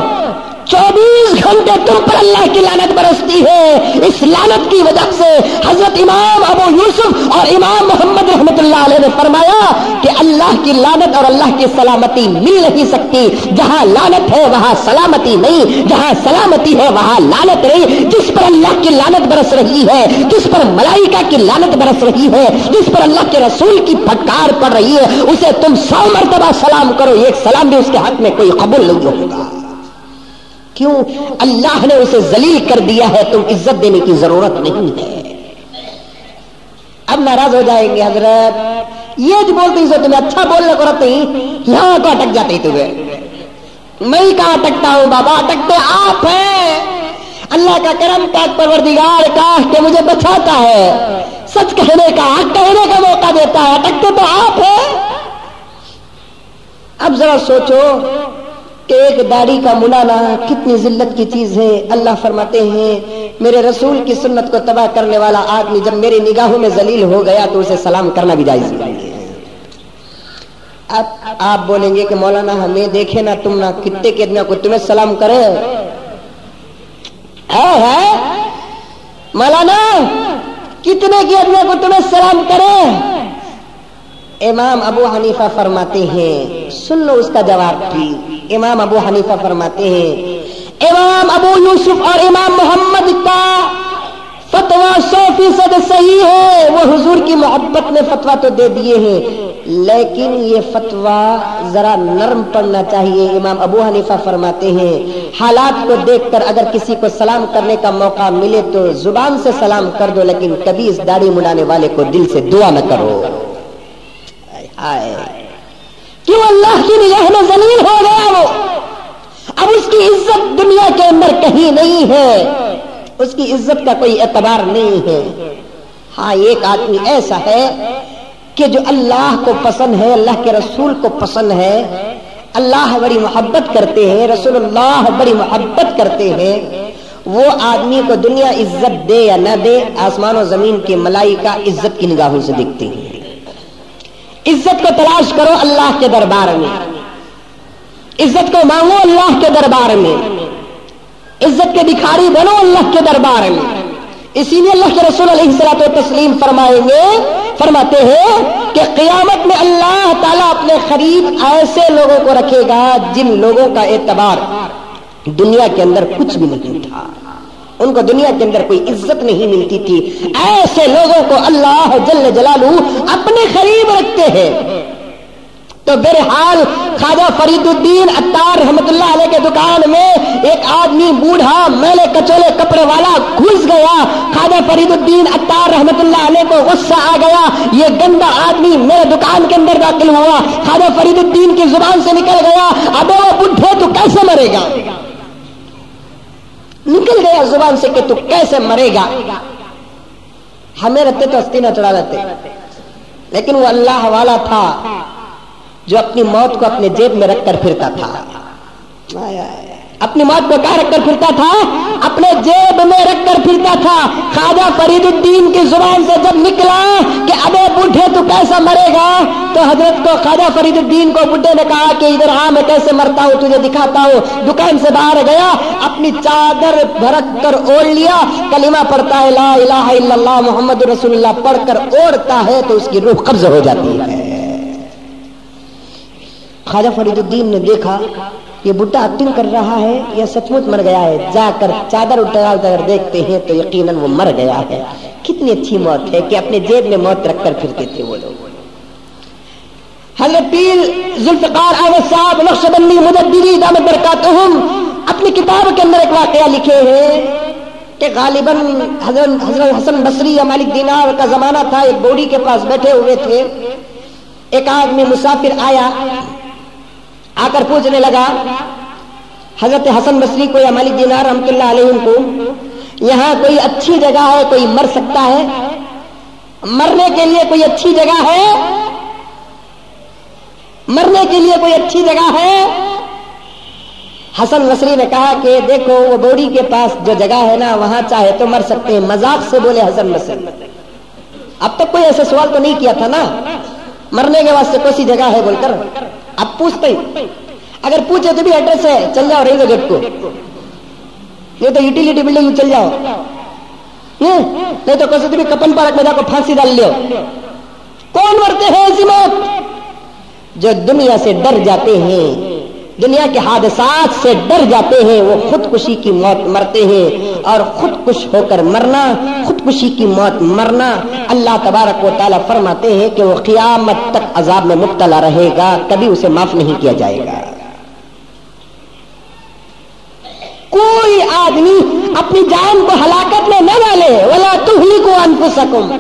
[SPEAKER 2] 24 گھنٹے تم پر اللہ کی لعنت برستی ہے۔ اس لعنت کی وجہ سے حضرت امام ابو یوسف اور امام محمد رحمۃ اللہ علیہ نے فرمایا کہ اللہ کی لعنت اور اللہ کی سلامتی مل نہیں سکتی، جہاں لعنت ہے وہاں سلامتی نہیں، جہاں سلامتی ہے وہاں لعنت نہیں۔ جس پر اللہ کی لعنت برس رہی ہے، جس پر ملائکہ کی لعنت برس رہی ہے، جس پر اللہ کے رسول کی پھٹکار پڑ رہی ہے، اسے تم 100 مرتبہ سلام کرو، ایک سلام بھی اس کے حق میں کوئی قبول نہیں ہوگا۔ کیوں؟ اللہ نے اسے ذلیل کر دیا ہے، تم عزت دینے کی ضرورت نہیں ہے۔ اب ناراض ہو جائیں گے حضرت، یہ جو بولتی سے تمہیں اچھا بولنے کو رہتے ہی یہاں کو اٹک جاتے تمہیں، میں ہی کہاں اٹکتا ہوں بابا، اٹکتے آپ ہیں۔ اللہ کا کرم پاک پروردگار کاش کہ مجھے بچاتا ہے، سچ کہنے کا حق کہنے کا موقع دیتا ہے، اٹکتے تو آپ ہیں۔ اب ذرا سوچو کہ ایک داڑھی کا منانا کتنی ذلت کی چیز ہے۔ اللہ فرماتے ہیں میرے رسول کی سنت کو تباہ کرنے والا آدمی جب میری نگاہوں میں ذلیل ہو گیا تو اسے سلام کرنا بھی جائز نہیں ہے۔ اب آپ بولیں گے کہ مولانا ہمیں دیکھے نا تم نہ کتنے کے اتنا کو تمہیں سلام کرے ہے مولانا، کتنے کے اتنا کو تمہیں سلام کرے۔ امام ابو حنیفہ فرماتے ہیں، سن لو اس کا جواب بھی۔ امام ابو حنیفہ فرماتے ہیں امام ابو یوسف اور امام محمد کا فتویٰ 100% صحیح ہے، وہ حضور کی محبت میں فتویٰ تو دے دیے ہیں لیکن یہ فتویٰ ذرا نرم پڑنا چاہیے۔ امام ابو حنیفہ فرماتے ہیں حالات کو دیکھ کر اگر کسی کو سلام کرنے کا موقع ملے تو زبان سے سلام کر دو، لیکن کبھی اس داڑھی مڈانے والے کو دل سے دعا نہ کرو۔ کیوں؟ اللہ کی نگاہ میں ذلیل ہو گیا وہ، اب اس کی عزت دنیا کے اندر کہیں نہیں ہے، اس کی عزت کا کوئی اعتبار نہیں ہے۔ ہاں ایک آدمی ایسا ہے کہ جو اللہ کو پسند ہے، اللہ کے رسول کو پسند ہے، اللہ بڑی محبت کرتے ہیں، رسول اللہ بڑی محبت کرتے ہیں، وہ آدمی کو دنیا عزت دے یا نہ دے، آسمان و زمین کے ملائکہ عزت کی نگاہوں سے دیکھتے ہیں۔ عزت کو تلاش کرو اللہ کے دربار میں، عزت کو مانگو اللہ کے دربار میں، عزت کے بھکاری بنو اللہ کے دربار میں۔ اسی لیے اللہ کے رسول علیہ الصلوۃ والتسلیم فرماتے ہیں کہ قیامت میں اللہ تعالیٰ اپنے قریب ایسے لوگوں کو رکھے گا جن لوگوں کا اعتبار دنیا کے اندر کچھ بھی نہیں تھا، ان کو دنیا کے اندر کوئی عزت نہیں ملتی تھی، ایسے لوگوں کو اللہ جل جلالہ اپنے قریب رکھتے ہیں۔ تو بہرحال خواجہ فرید الدین عطار رحمت اللہ علیہ کے دکان میں ایک آدمی بوڑھا میلے کچولے کپڑے والا گھس گیا۔ خواجہ فرید الدین عطار رحمت اللہ علیہ کو غصہ آ گیا، یہ گندا آدمی میرے دکان کے اندر داخل ہوا۔ خواجہ فرید الدین کی زبان سے نکل گیا، ابے وہ بڈھے تو کیسے مرے گا؟ نکل گیا زبان سے کہ تو کیسے مرے گا؟ ہمیں رہتے تو ہستی نہ چڑھا لیتے، لیکن وہ اللہ والا تھا جو اپنی موت کو اپنے جیب میں رکھ کر پھرتا تھا۔ اپنی موت کو کہاں رکھ کر پھرتا تھا؟ اپنے جیب میں رکھ کر پھرتا تھا۔ خواجہ فرید الدین کی زبان سے جب نکلا کہ ابے بوڑھے تو کیسا مرے گا، تو حضرت کو خواجہ فرید الدین کو بڈھے نے کہا کہ ادھر آ، میں کیسے مرتا ہوں تجھے دکھاتا ہوں۔ دکان سے باہر گیا، اپنی چادر بھرک کر اوڑھ لیا، کلمہ پڑھتا ہے لا الہ الا اللہ محمد رسول اللہ پڑھ کر اوڑھتا ہے تو اس کی روح قبض ہو جاتی ہے۔ خواجہ فرید الدین نے دیکھا یہ بڈھا ایکٹنگ کر رہا ہے یا سچ مچ مر گیا ہے، جا کر چادر اٹھا کر دیکھتے ہیں تو یقیناً وہ مر گیا ہے۔ کتنی اچھی موت ہے کہ اپنے جیب میں موت رکھ کر پھرتے تھے وہ لوگ۔ حضرت پیر ذوالفقار احمد صاحب نقشبندی مجددی دامت برکاتہم اپنی کتاب کے اندر ایک واقعہ لکھے ہیں کہ غالباً حضرت حسن بصری یا مالک دینار کا زمانہ تھا، ایک بوڑھی کے پاس بیٹھے ہوئے تھے، ایک آدمی مسافر آیا، آ کر پوچھنے لگا حضرت حسن بصری کو یا مالک دینار رحمۃ اللہ علیہ کو، یہاں کوئی اچھی جگہ ہے، کوئی مر سکتا ہے؟ مرنے کے لیے کوئی اچھی جگہ ہے؟ مرنے کے لیے کوئی اچھی جگہ ہے؟ حسن بصری نے کہا کہ دیکھو وہ بوڑھی کے پاس جو جگہ ہے نا وہاں چاہے تو مر سکتے ہیں۔ مذاق سے بولے حسن بصری، اب تک کوئی ایسا سوال تو نہیں کیا تھا نا مرنے کے واسطے کوئی سی جگہ ہے بول کر، اب پوچھتے ہی اگر پوچھے تو بھی ایڈریس ہے، چل جاؤ ریلوے گیٹ کو، یہ تو یوٹیلیٹی بلڈنگ میں چل جاؤ، نہیں تو کسی بھی کپن پارک میں جا کو پھانسی ڈال لیو۔ کون مرتے ہیں ایسی موت؟ جو دنیا سے ڈر جاتے ہیں، دنیا کے حادثات سے ڈر جاتے ہیں، وہ خودکشی کی موت مرتے ہیں۔ اور خودکش ہو کر مرنا، خودکشی کی موت مرنا، اللہ تبارک و تعالیٰ فرماتے ہیں کہ وہ قیامت تک عذاب میں مبتلا رہے گا، کبھی اسے معاف نہیں کیا جائے گا۔ کوئی آدمی اپنی جان کو ہلاکت میں نہ ڈالے، ولا تہلکوا انفسکم،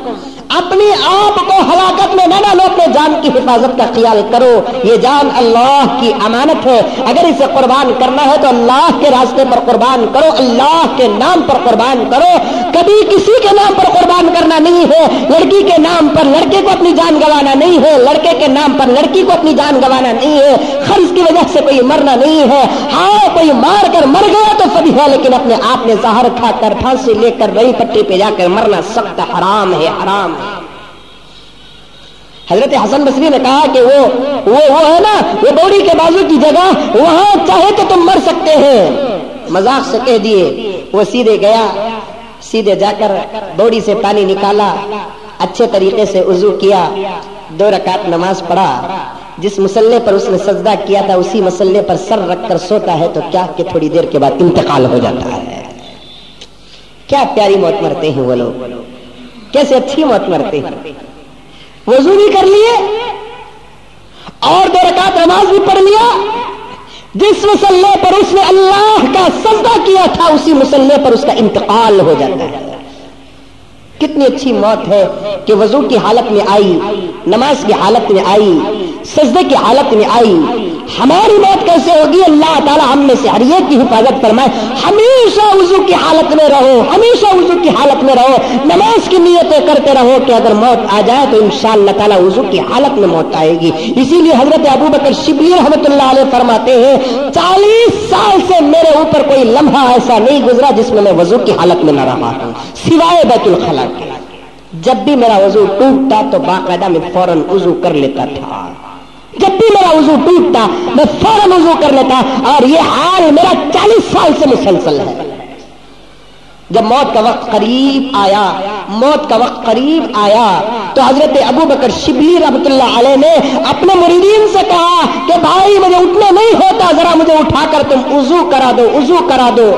[SPEAKER 2] اپنے آپ کو ہلاکت میں نہ ڈالو، اپنے جان کی حفاظت کا خیال کرو۔ یہ جان اللہ کی امانت ہے، اگر اسے قربان کرنا ہے تو اللہ کے راستے پر قربان کرو، اللہ کے نام پر قربان کرو۔ کبھی کسی کے نام پر قربان کرنا نہیں ہے، لڑکی کے نام پر لڑکے کو اپنی جان گنوانا نہیں ہے، لڑکے کے نام پر لڑکی کو اپنی جان گنوانا نہیں ہے، قرض کی وجہ سے کوئی مرنا نہیں ہے۔ ہاں کوئی مار کر مر گیا تو فدی ہے، لیکن اپنے آپ نے زہر کھا کر پھانسی لے کر وہی پٹی پہ جا کر مرنا سخت حرام ہے، حرام ہے۔ حضرت حسن بصری نے کہا کہ وہ ہے نا وہ بوڑھی کے بازو کی جگہ، وہاں چاہے تو تم مر سکتے ہیں۔ مذاق سے کہہ دیے، وہ سیدھے گیا، سیدھے جا کر بوڑھی سے پانی نکالا، اچھے طریقے سے وضو کیا، 2 رکعت نماز پڑھا، جس مسلح پر اس نے سجدہ کیا تھا اسی مسلح پر سر رکھ کر سوتا ہے تو کیا کہ تھوڑی دیر کے بعد انتقال ہو جاتا ہے۔ کیا پیاری موت مرتے ہیں وہ لوگ، کیسے اچھی موت مرتے ہیں۔ وضو بھی کر لیے اور 2 رکعت نماز بھی پڑھ لیا، جس مسلح پر اس نے اللہ کا سجدہ کیا تھا اسی مسلح پر اس کا انتقال ہو جاتا ہے۔ کتنی اچھی موت ہے کہ وضو کی حالت میں آئی، نماز کی حالت میں آئی، سجدے کی حالت میں آئی،
[SPEAKER 3] ہماری موت کیسے ہوگی؟ اللہ تعالیٰ ہم میں سے ہر ایک کی حفاظت فرمائے. ہمیشہ وضو کی حالت میں رہو، ہمیشہ وضو کی حالت میں رہو، نماز کی نیتیں کرتے رہو کہ اگر موت آ جائے تو انشاءاللہ تعالیٰ وضو کی حالت میں موت آئے گی. اسی لیے حضرت ابو بکر شبلی رحمۃ اللہ علیہ فرماتے ہیں 40 سال سے میرے اوپر کوئی لمحہ ایسا نہیں گزرا جس میں وضو کی حالت میں نہ رہا ہوں سوائے بیت الخلا کے. جب بھی میرا وضو ٹوٹتا تو باقاعدہ میں فوراً وضو کر لیتا تھا. جب بھی میرا وضو ٹوٹتا میں فوراً وضو کر لیتا، اور یہ حال میرا 40 سال سے مسلسل ہے. جب موت کا وقت قریب آیا، موت کا وقت قریب آیا تو حضرت ابو بکر شبلی رحمۃ اللہ علیہ نے اپنے مریدین سے کہا کہ بھائی مجھے اٹھنے نہیں ہوتا، ذرا مجھے اٹھا کر تم وضو کرا دو، وضو کرا دو.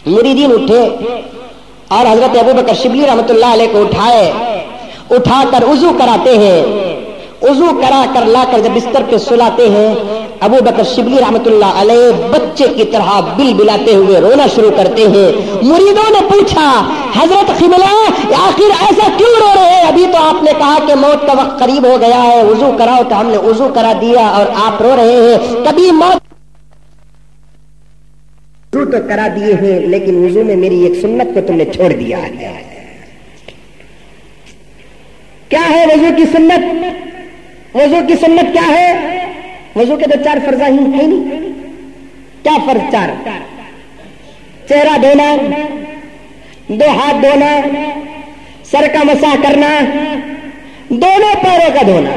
[SPEAKER 3] مریدین اٹھے اور حضرت ابو بکر شبلی رحمۃ اللہ علیہ کو اٹھا کر وضو کراتے ہیں. وضو کرا کر لا کر جب بستر پہ سلاتے ہیں، ابو بکر شبلی رحمۃ اللہ علیہ بچے کی طرح بل بلاتے ہوئے رونا شروع کرتے ہیں. مریدوں نے پوچھا حضرت قبلہ آخر ایسا کیوں رو رہے ہیں؟ ابھی تو آپ نے کہا کہ موت کا وقت قریب ہو گیا ہے، وضو کراؤ، تو ہم نے وضو کرا دیا اور آپ رو رہے ہیں. کبھی موت وضو تو کرا دیے ہیں لیکن وضو میں میری ایک سنت کو تم نے چھوڑ دیا ہے. کیا ہے وضو کی سنت؟ وضو کی سنت کیا ہے؟ وضو کے تو 4 فرض ہی ہے نہیں. کیا فرض 4؟ چہرہ دھونا، 2 ہاتھ دھونا، سر کا مسح کرنا، دونوں پیروں کا دھونا.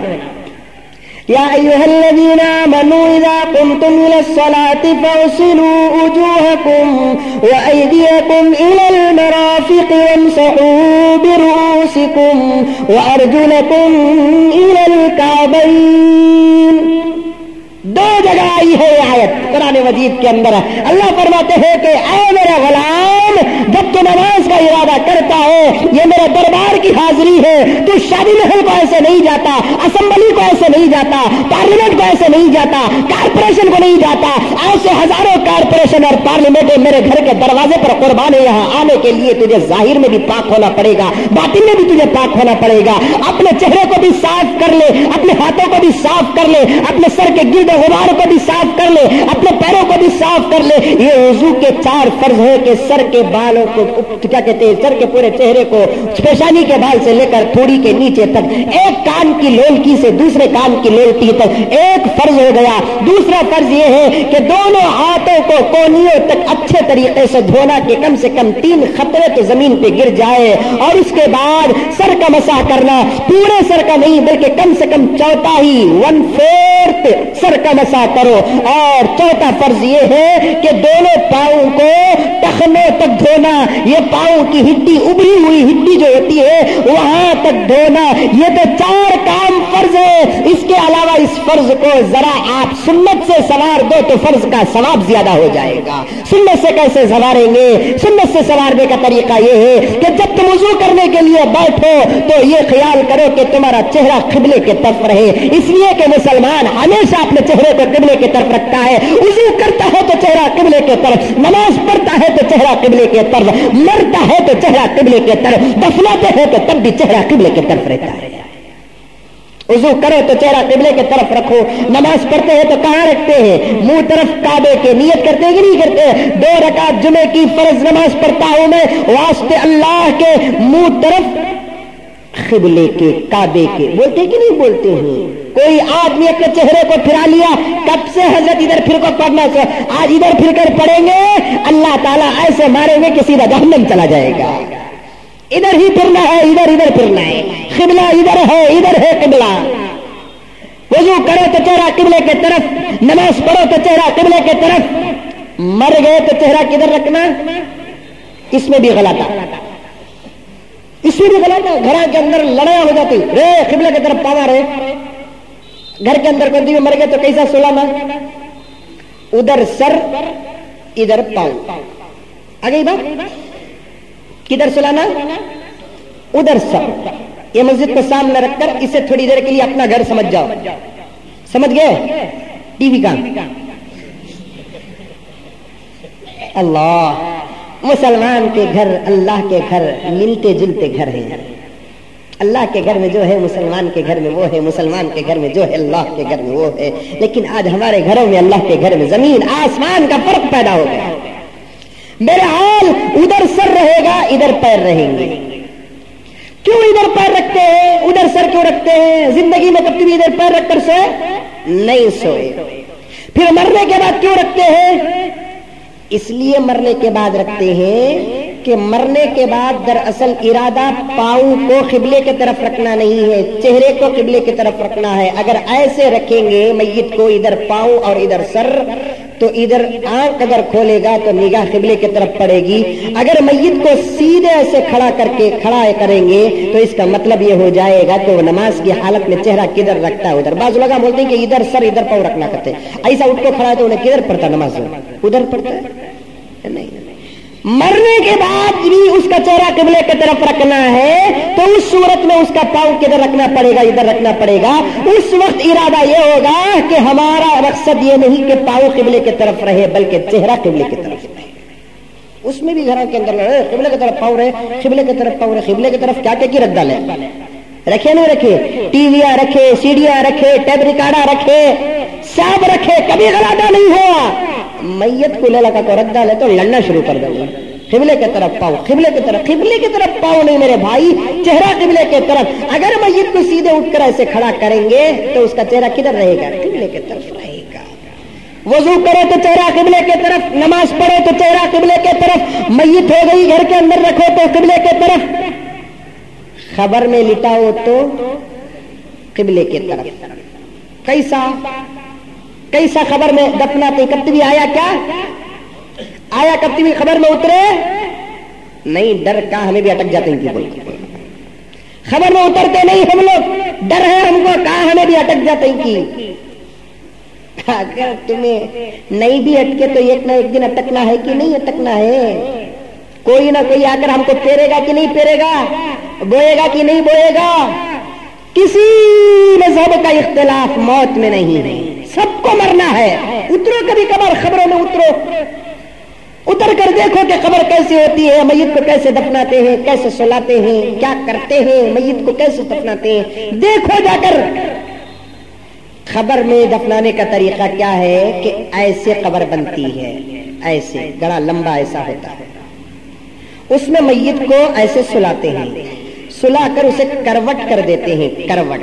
[SPEAKER 3] یا ایھا الذین آمنوا اذا قمتم الى الصلاة فاغسلوا وجوهکم وایدیکم الى المرافق وامسحوا برؤوسکم وارجلکم الى الکعبین. 2 جگہ آئی ہے یہ آیت قرآن مجید کے اندر. اللہ فرماتے ہیں کہ اے میرا غلام، جب تو نماز کا ارادہ کرتا ہے، یہ میرے دربار کی حاضری ہے، تو شادی محل کو ایسے نہیں جاتا، اسمبلی کو ایسے نہیں جاتا، پارلیمنٹ کو ایسے نہیں جاتا، کارپوریشن کو نہیں جاتا. ایسے ہزاروں کارپوریشن اور پارلیمنٹ میرے گھر کے دروازے پر قربان ہے. یہاں آنے کے لیے تجھے ظاہر میں بھی پاک ہونا پڑے گا، باطن میں بھی تجھے پاک ہونا پڑے گا. اپنے چہرے کو بھی صاف کر لے، اپنے ہاتھوں کو بھی صاف کر لے، اپنے سر کے گرد غبار کو بھی صاف کر لے، اپنے پیروں کو بھی صاف کر لے. یہ وضو کے 4 فرض ہے کہ سر کے بالوں کو کیا کہتے ہیں، سر کے پورے چہرے کو پیشانی کے بال سے لے کر تھوڑی کے نیچے تک، ایک کان کی لولکی سے دوسرے کان کی لولکی تک ایک فرض ہو گیا. دوسرا فرض یہ ہے کہ دونوں ہاتھوں کو کونیوں تک اچھے طریقے سے دھونا کہ کم سے کم 3 خطرے تو زمین پہ گر جائے. اور اس کے بعد سر کا مسح کرنا، پورے سر کا نہیں بلکہ کم سے کم 1/4 سر کا مسح کرو. اور چوتھا فرض یہ ہے کہ دونوں پاؤں کو ٹخنوں تک دھونا. یہ پاؤں کی ہڈی، ابری ہوئی ہڈی جو ہوتی ہے وہاں تک دھونا. یہ تو 4 کام فرض ہے. اس کے علاوہ اس فرض کو ذرا آپ سنت سے سوار دو تو فرض کا ثواب زیادہ ہو جائے گا. سنت سے کیسے سواریں گے؟ سنت سے سوارنے کا طریقہ یہ ہے کہ جب تم وضو کرنے کے لیے بیٹھو تو یہ خیال کرو کہ تمہارا چہرہ قبلے کی طرف رہے. اس لیے کہ مسلمان ہمیشہ اپنے چہرے کو قبلے کی طرف رکھتا ہے. وضو کرتا ہے تو چہرہ قبلے کی طرف، نماز پڑھتا ہے تو چہرہ قبلے کی طرف، مرتا ہے تو چہرہ قبلے کی طرف، دفناتے ہیں تو تب بھی چہرہ قبلے کی طرف رہتا ہے. وضو کرو تو چہرہ قبلے کی طرف رکھو. نماز پڑھتے ہیں تو کہاں رکھتے ہیں؟ منہ طرف کعبے کے. نیت کرتے ہیں کہ نہیں کرتے؟ 2 رکعت جمعے کی فرض نماز پڑھتا ہوں میں واسطے اللہ کے، منہ طرف قبلے کے، کعبے کے. بولتے ہیں کہ نہیں بولتے ہیں؟ کوئی آدمی اپنے چہرے کو پھرا لیا، کب سے حضرت ادھر پھر کو پڑھنا سے آج ادھر پھر کر پڑھیں گے، اللہ تعالیٰ ایسے ماریں گے کہ سیدھا جہنم چلا جائے گا. ادھر ہی پھرنا ہے، ادھر پھرنا ہے. قبلہ ادھر ہے قبلہ. وضو کرو تو چہرہ قبلے کی طرف، نماز پڑھو تو چہرہ قبلے کی طرف. مر گئے تو چہرہ کدھر رکھنا؟ اس میں بھی غلط ہے، اس میں بھی غلط ہے. گھر کے اندر لڑائی ہو جاتی، رے قبلے کی طرف پاوا رہے. گھر کے اندر کبھی مر گئے تو کیسا سلانا؟ ادھر سر ادھر پاؤں. آگے بات کدھر سلانا؟ ادھر سر. یہ مسجد کو سامنے رکھ کر اسے تھوڑی دیر کے لیے اپنا گھر سمجھ جاؤ. سمجھ گئے؟ ٹی وی کا اللہ، مسلمان کے گھر اللہ کے گھر ملتے جلتے گھر ہیں. اللہ کے گھر میں جو ہے مسلمان کے گھر میں وہ ہے، مسلمان کے گھر میں جو ہے اللہ کے گھر میں وہ ہے. لیکن آج ہمارے گھروں میں اللہ کے گھر میں زمین آسمان کا فرق پیدا ہو گیا. میرے حال ادھر سر رہے گا ادھر پیر رہیں گے. کیوں ادھر پیر رکھتے ہیں ادھر سر کیوں رکھتے ہیں؟ زندگی میں کبھی بھی ادھر پیر رکھ کر سوئے نہیں سوئے. پھر مرنے کے بعد کیوں رکھتے ہیں؟ اس لیے مرنے کے بعد رکھتے ہیں کہ مرنے کے بعد دراصل ارادہ پاؤں کو قبلے کی طرف رکھنا نہیں ہے، چہرے کو قبلے کی طرف رکھنا ہے. اگر ایسے رکھیں گے میت کو، ادھر پاؤں اور ادھر سر، تو ادھر آنکھ اگر کھولے گا تو نگاہ قبلے کی طرف پڑے گی. اگر میت کو سیدھے ایسے کھڑا کر کے کھڑا کریں گے تو اس کا مطلب یہ ہو جائے گا کہ وہ نماز کی حالت میں چہرہ کدھر رکھتا ہے ادھر. بعض لوگ بولتے ہیں کہ ادھر سر ادھر پاؤں رکھنا کرتے ہیں. ایسا اٹھ کو کھڑا ہے تو انہیں کدھر پڑتا نماز؟ ادھر پڑتا ہے. نہیں، مرنے کے بعد بھی اس کا چہرہ قبلے کی طرف رکھنا ہے تو اس صورت میں اس کا پاؤں کدھر رکھنا پڑے گا؟ ادھر رکھنا پڑے گا. اس وقت ارادہ یہ ہوگا کہ ہمارا مقصد یہ نہیں کہ پاؤں قبلے کی طرف رہے بلکہ چہرہ قبلے کی طرف رہے. اس میں بھی گھروں کے اندر قبلے کی طرف پاؤں رہے، قبلے کی طرف پاؤں رہے. قبلے کی طرف کیا کی رکھ ڈالے؟ رکھے نہیں رکھے؟ ٹی ویاں رکھے، سیڈیاں رکھے، ٹیپ ریکارڈر رکھے، سب رکھے، کبھی غلطہ نہیں ہوا. میت کو لے لگا تو رکھ ڈالے تو لڑنا شروع کر دیں گے. قبلے کی طرف پاؤں، قبلے کی طرف، قبلے کی طرف پاؤں نہیں میرے بھائی، چہرہ قبلے کی طرف. اگر میت کو سیدھے اٹھ کر ایسے کھڑا کریں گے تو اس کا چہرہ کدھر رہے گا؟ قبلے کی طرف رہے گا. وضو کرو تو چہرہ قبلے کی طرف، نماز پڑھو تو چہرہ قبلے کی طرف. میت ہو گئی گھر کے اندر رکھو تو قبلے کی طرف. خبر میں لٹاؤ تو قبلے کی طرف. کیسا خبر میں دفناتے؟ کبھی آیا کیا؟ آیا کبھی بھی خبر میں اترے نہیں؟ ڈر کا ہمیں بھی اٹک جاتے ہیں. خبر میں اترتے نہیں ہم لوگ، ڈر ہے ہم کو، کہاں ہمیں بھی اٹک جاتے ہیں. اگر تمہیں نہیں بھی اٹکے تو ایک نہ ایک دن اٹکنا ہے کہ نہیں اٹکنا ہے. کوئی نہ کوئی آ کر ہم کو پیرے گا کہ نہیں پیرے گا، بوئے گا کہ نہیں بوئے گا. کسی مذہب کا اختلاف موت میں نہیں ہے، سب کو مرنا ہے. اترو کبھی کبھار خبروں میں اتر کر دیکھو کہ خبر کیسی ہوتی ہے، میت کو کیسے دفناتے ہیں، کیسے سلاتے ہیں، کیا کرتے ہیں، میت کو کیسے دفناتے ہیں. دیکھو جا کر خبر میں دفنانے کا طریقہ کیا ہے کہ ایسے قبر بنتی ہے، ایسے گڑا لمبا ایسا ہوتا ہے. اس میں میت کو ایسے سلاتے ہیں، سلا کر اسے کروٹ کر دیتے ہیں. کروٹ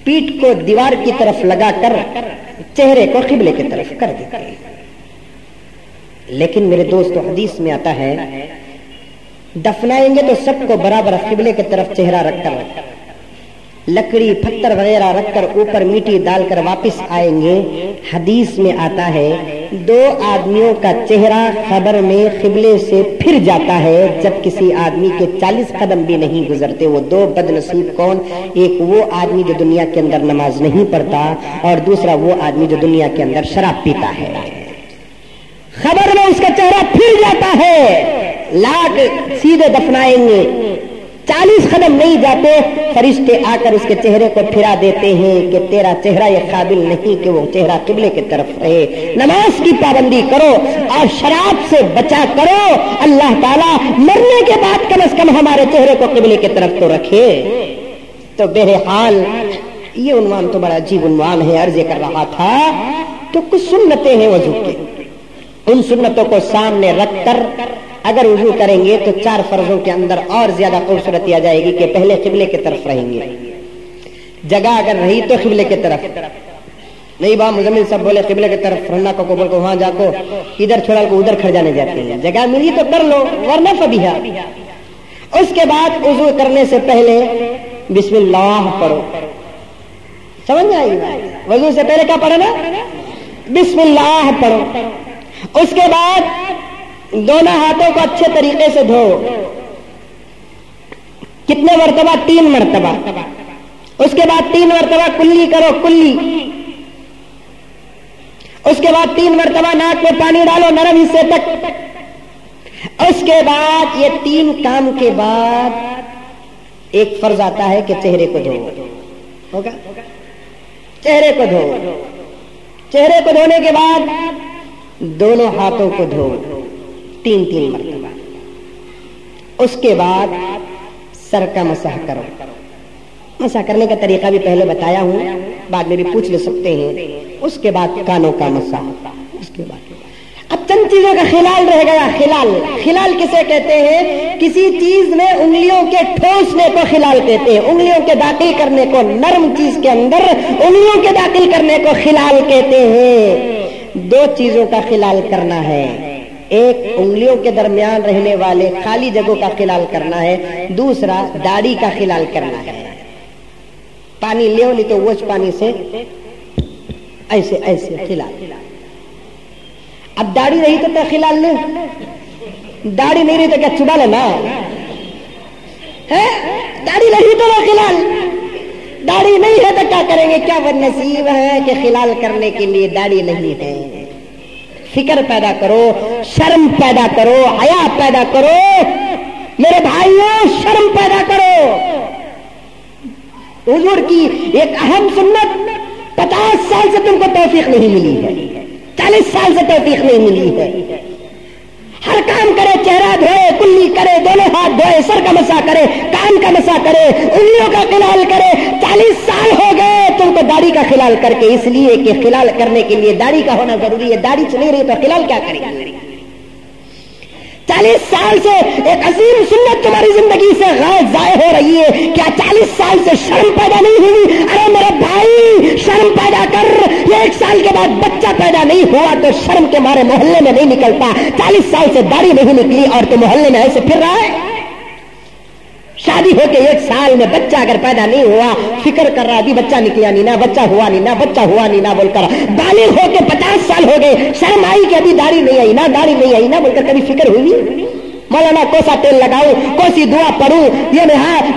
[SPEAKER 3] پیٹھ کو دیوار کی طرف لگا کر چہرے کو قبلے کی طرف کر دیتے ہیں. لیکن میرے دوستو حدیث میں آتا ہے دفنائیں گے تو سب کو برابر قبلے کی طرف چہرہ رکھ کر، لکڑی پتھر وغیرہ رکھ کر اوپر میٹی ڈال کر واپس آئیں گے. حدیث میں آتا ہے 2 آدمیوں کا چہرہ خبر میں قبلے سے پھر جاتا ہے جب کسی آدمی کے 40 قدم بھی نہیں گزرتے. وہ 2 بد نصیب کون؟ ایک وہ آدمی جو دنیا کے اندر نماز نہیں پڑھتا، اور دوسرا وہ آدمی جو دنیا کے اندر شراب پیتا ہے. خبر میں اس کا چہرہ پھر جاتا ہے، لاکھ سیدھے دفنائیں گے، 40 قدم نہیں جاتے، فرشتے آ کر اس کے چہرے کو پھرا دیتے ہیں کہ تیرا چہرہ یہ قابل نہیں کہ وہ چہرہ قبلے کی طرف رہے. نماز کی پابندی کرو اور شراب سے بچا کرو. اللہ تعالیٰ مرنے کے بعد کم از کم ہمارے چہرے کو قبلے کی طرف تو رکھے. تو بہرحال یہ عنوان تو بڑا عجیب عنوان ہے. عرض کر رہا تھا تو کچھ سنتیں ہیں وضو کے، ان سنتوں کو سامنے رکھ کر اگر وضو کریں گے تو 4 فرضوں کے اندر اور زیادہ خوبصورتی آ جائے گی کہ پہلے قبلے کی طرف رہیں گے. جگہ اگر رہی تو قبلے کی طرف نہیں. با مزمل سب بولے قبلے کی طرف رہنا کو بول کو وہاں جا کو ادھر چھوڑا کو ادھر کھڑ جانے جاتے ہیں. جگہ ملی تو کر لو ورنہ فبیہا. اس کے بعد وضو کرنے سے پہلے بسم اللہ پڑھو. سمجھ میں آئی؟ وضو سے پہلے کیا پڑھنا؟ بسم اللہ پڑھو. اس کے بعد دونوں ہاتھوں کو اچھے طریقے سے دھو. کتنے مرتبہ؟ 3 مرتبہ. اس کے بعد 3 مرتبہ کلی کرو، کلی. اس کے بعد 3 مرتبہ ناک میں پانی ڈالو نرم حصے تک. اس کے بعد یہ 3 کام کے بعد ایک فرض آتا ہے کہ چہرے کو دھو. ہوگا؟ چہرے کو دھو. چہرے کو دھونے کے بعد دونوں ہاتھوں کو دھو 3 مرتبہ. اس کے بعد سر کا مسح کرو. مسح کرنے کا طریقہ بھی پہلے بتایا ہوں, بعد میں بھی پوچھ لے سکتے ہیں. اس کے بعد کانوں کا مسح. اس کے بعد اب چند چیزوں کا خلال رہ گیا. خلال کسے کہتے ہیں؟ کسی چیز میں انگلیوں کے ٹھوسنے کو خلال کہتے ہیں. انگلیوں کے داخل کرنے کو, نرم چیز کے اندر انگلیوں کے داخل کرنے کو خلال کہتے ہیں. دو چیزوں کا خلال کرنا ہے. ایک انگلیوں کے درمیان رہنے والے خالی جگہوں کا خلال کرنا ہے. دوسرا داڑھی کا خلال کرنا ہے. پانی لے نہیں تو وہ پانی سے ایسے ایسے خلال. اب داڑھی رہی تو کیا خلال لیں, داڑھی نہیں رہی تو کیا چبا لینا, داڑھی رہی تو نہ خلال, داڑھی نہیں ہے تو کیا کریں گے؟ کیا بد نصیب ہے کہ خلال کرنے کے لیے داڑھی نہیں ہے. فکر پیدا کرو, شرم پیدا کرو, حیا پیدا کرو میرے بھائیوں, شرم پیدا کرو. حضور کی ایک اہم سنت, 50 سال سے تم کو توفیق نہیں ملی ہے, 40 سال سے توفیق نہیں ملی ہے. ہر کام کرے, چہرہ دھوئے, کلی کرے, دونوں ہاتھ دھوئے, سر کا مسح کرے, کان کا مسح کرے, انگلیوں کا خلال کرے. 40 سال ہو گئے تم کو داڑھی کا خلال کر کے, اس لیے کہ خلال کرنے کے لیے داڑھی کا ہونا ضروری ہے. داڑھی چلی رہی تو خلال کیا کرے گی؟ 40 سال سے ایک عظیم سنت تمہاری زندگی سے ضائع ہو رہی ہے. کیا 40 سال سے شرم پیدا نہیں ہوئی؟ ارے میرے بھائی, شرم پیدا کر. یہ 1 سال کے بعد بچہ پیدا نہیں ہوا تو شرم کے مارے محلے میں نہیں نکلتا. 40 سال سے داڑھی نہیں نکلی اور تو محلے میں ایسے پھر رہا ہے. شادی ہو کے 1 سال میں بچہ اگر پیدا نہیں ہوا, فکر کر رہا ابھی بچہ نکلا نہیں, نہ بچہ ہوا نہیں, نہ بچہ ہوا نہیں, نہ بول کر بالغ ہو کے 50 سال ہو گئے, شرم آئی کہ ابھی داڑھی نہیں آئی, نہ داڑھی نہیں آئی, نہ بول کر کبھی فکر ہوئی مولانا کوسا تیل لگاؤں, کوسی دعا پڑھوں, یہ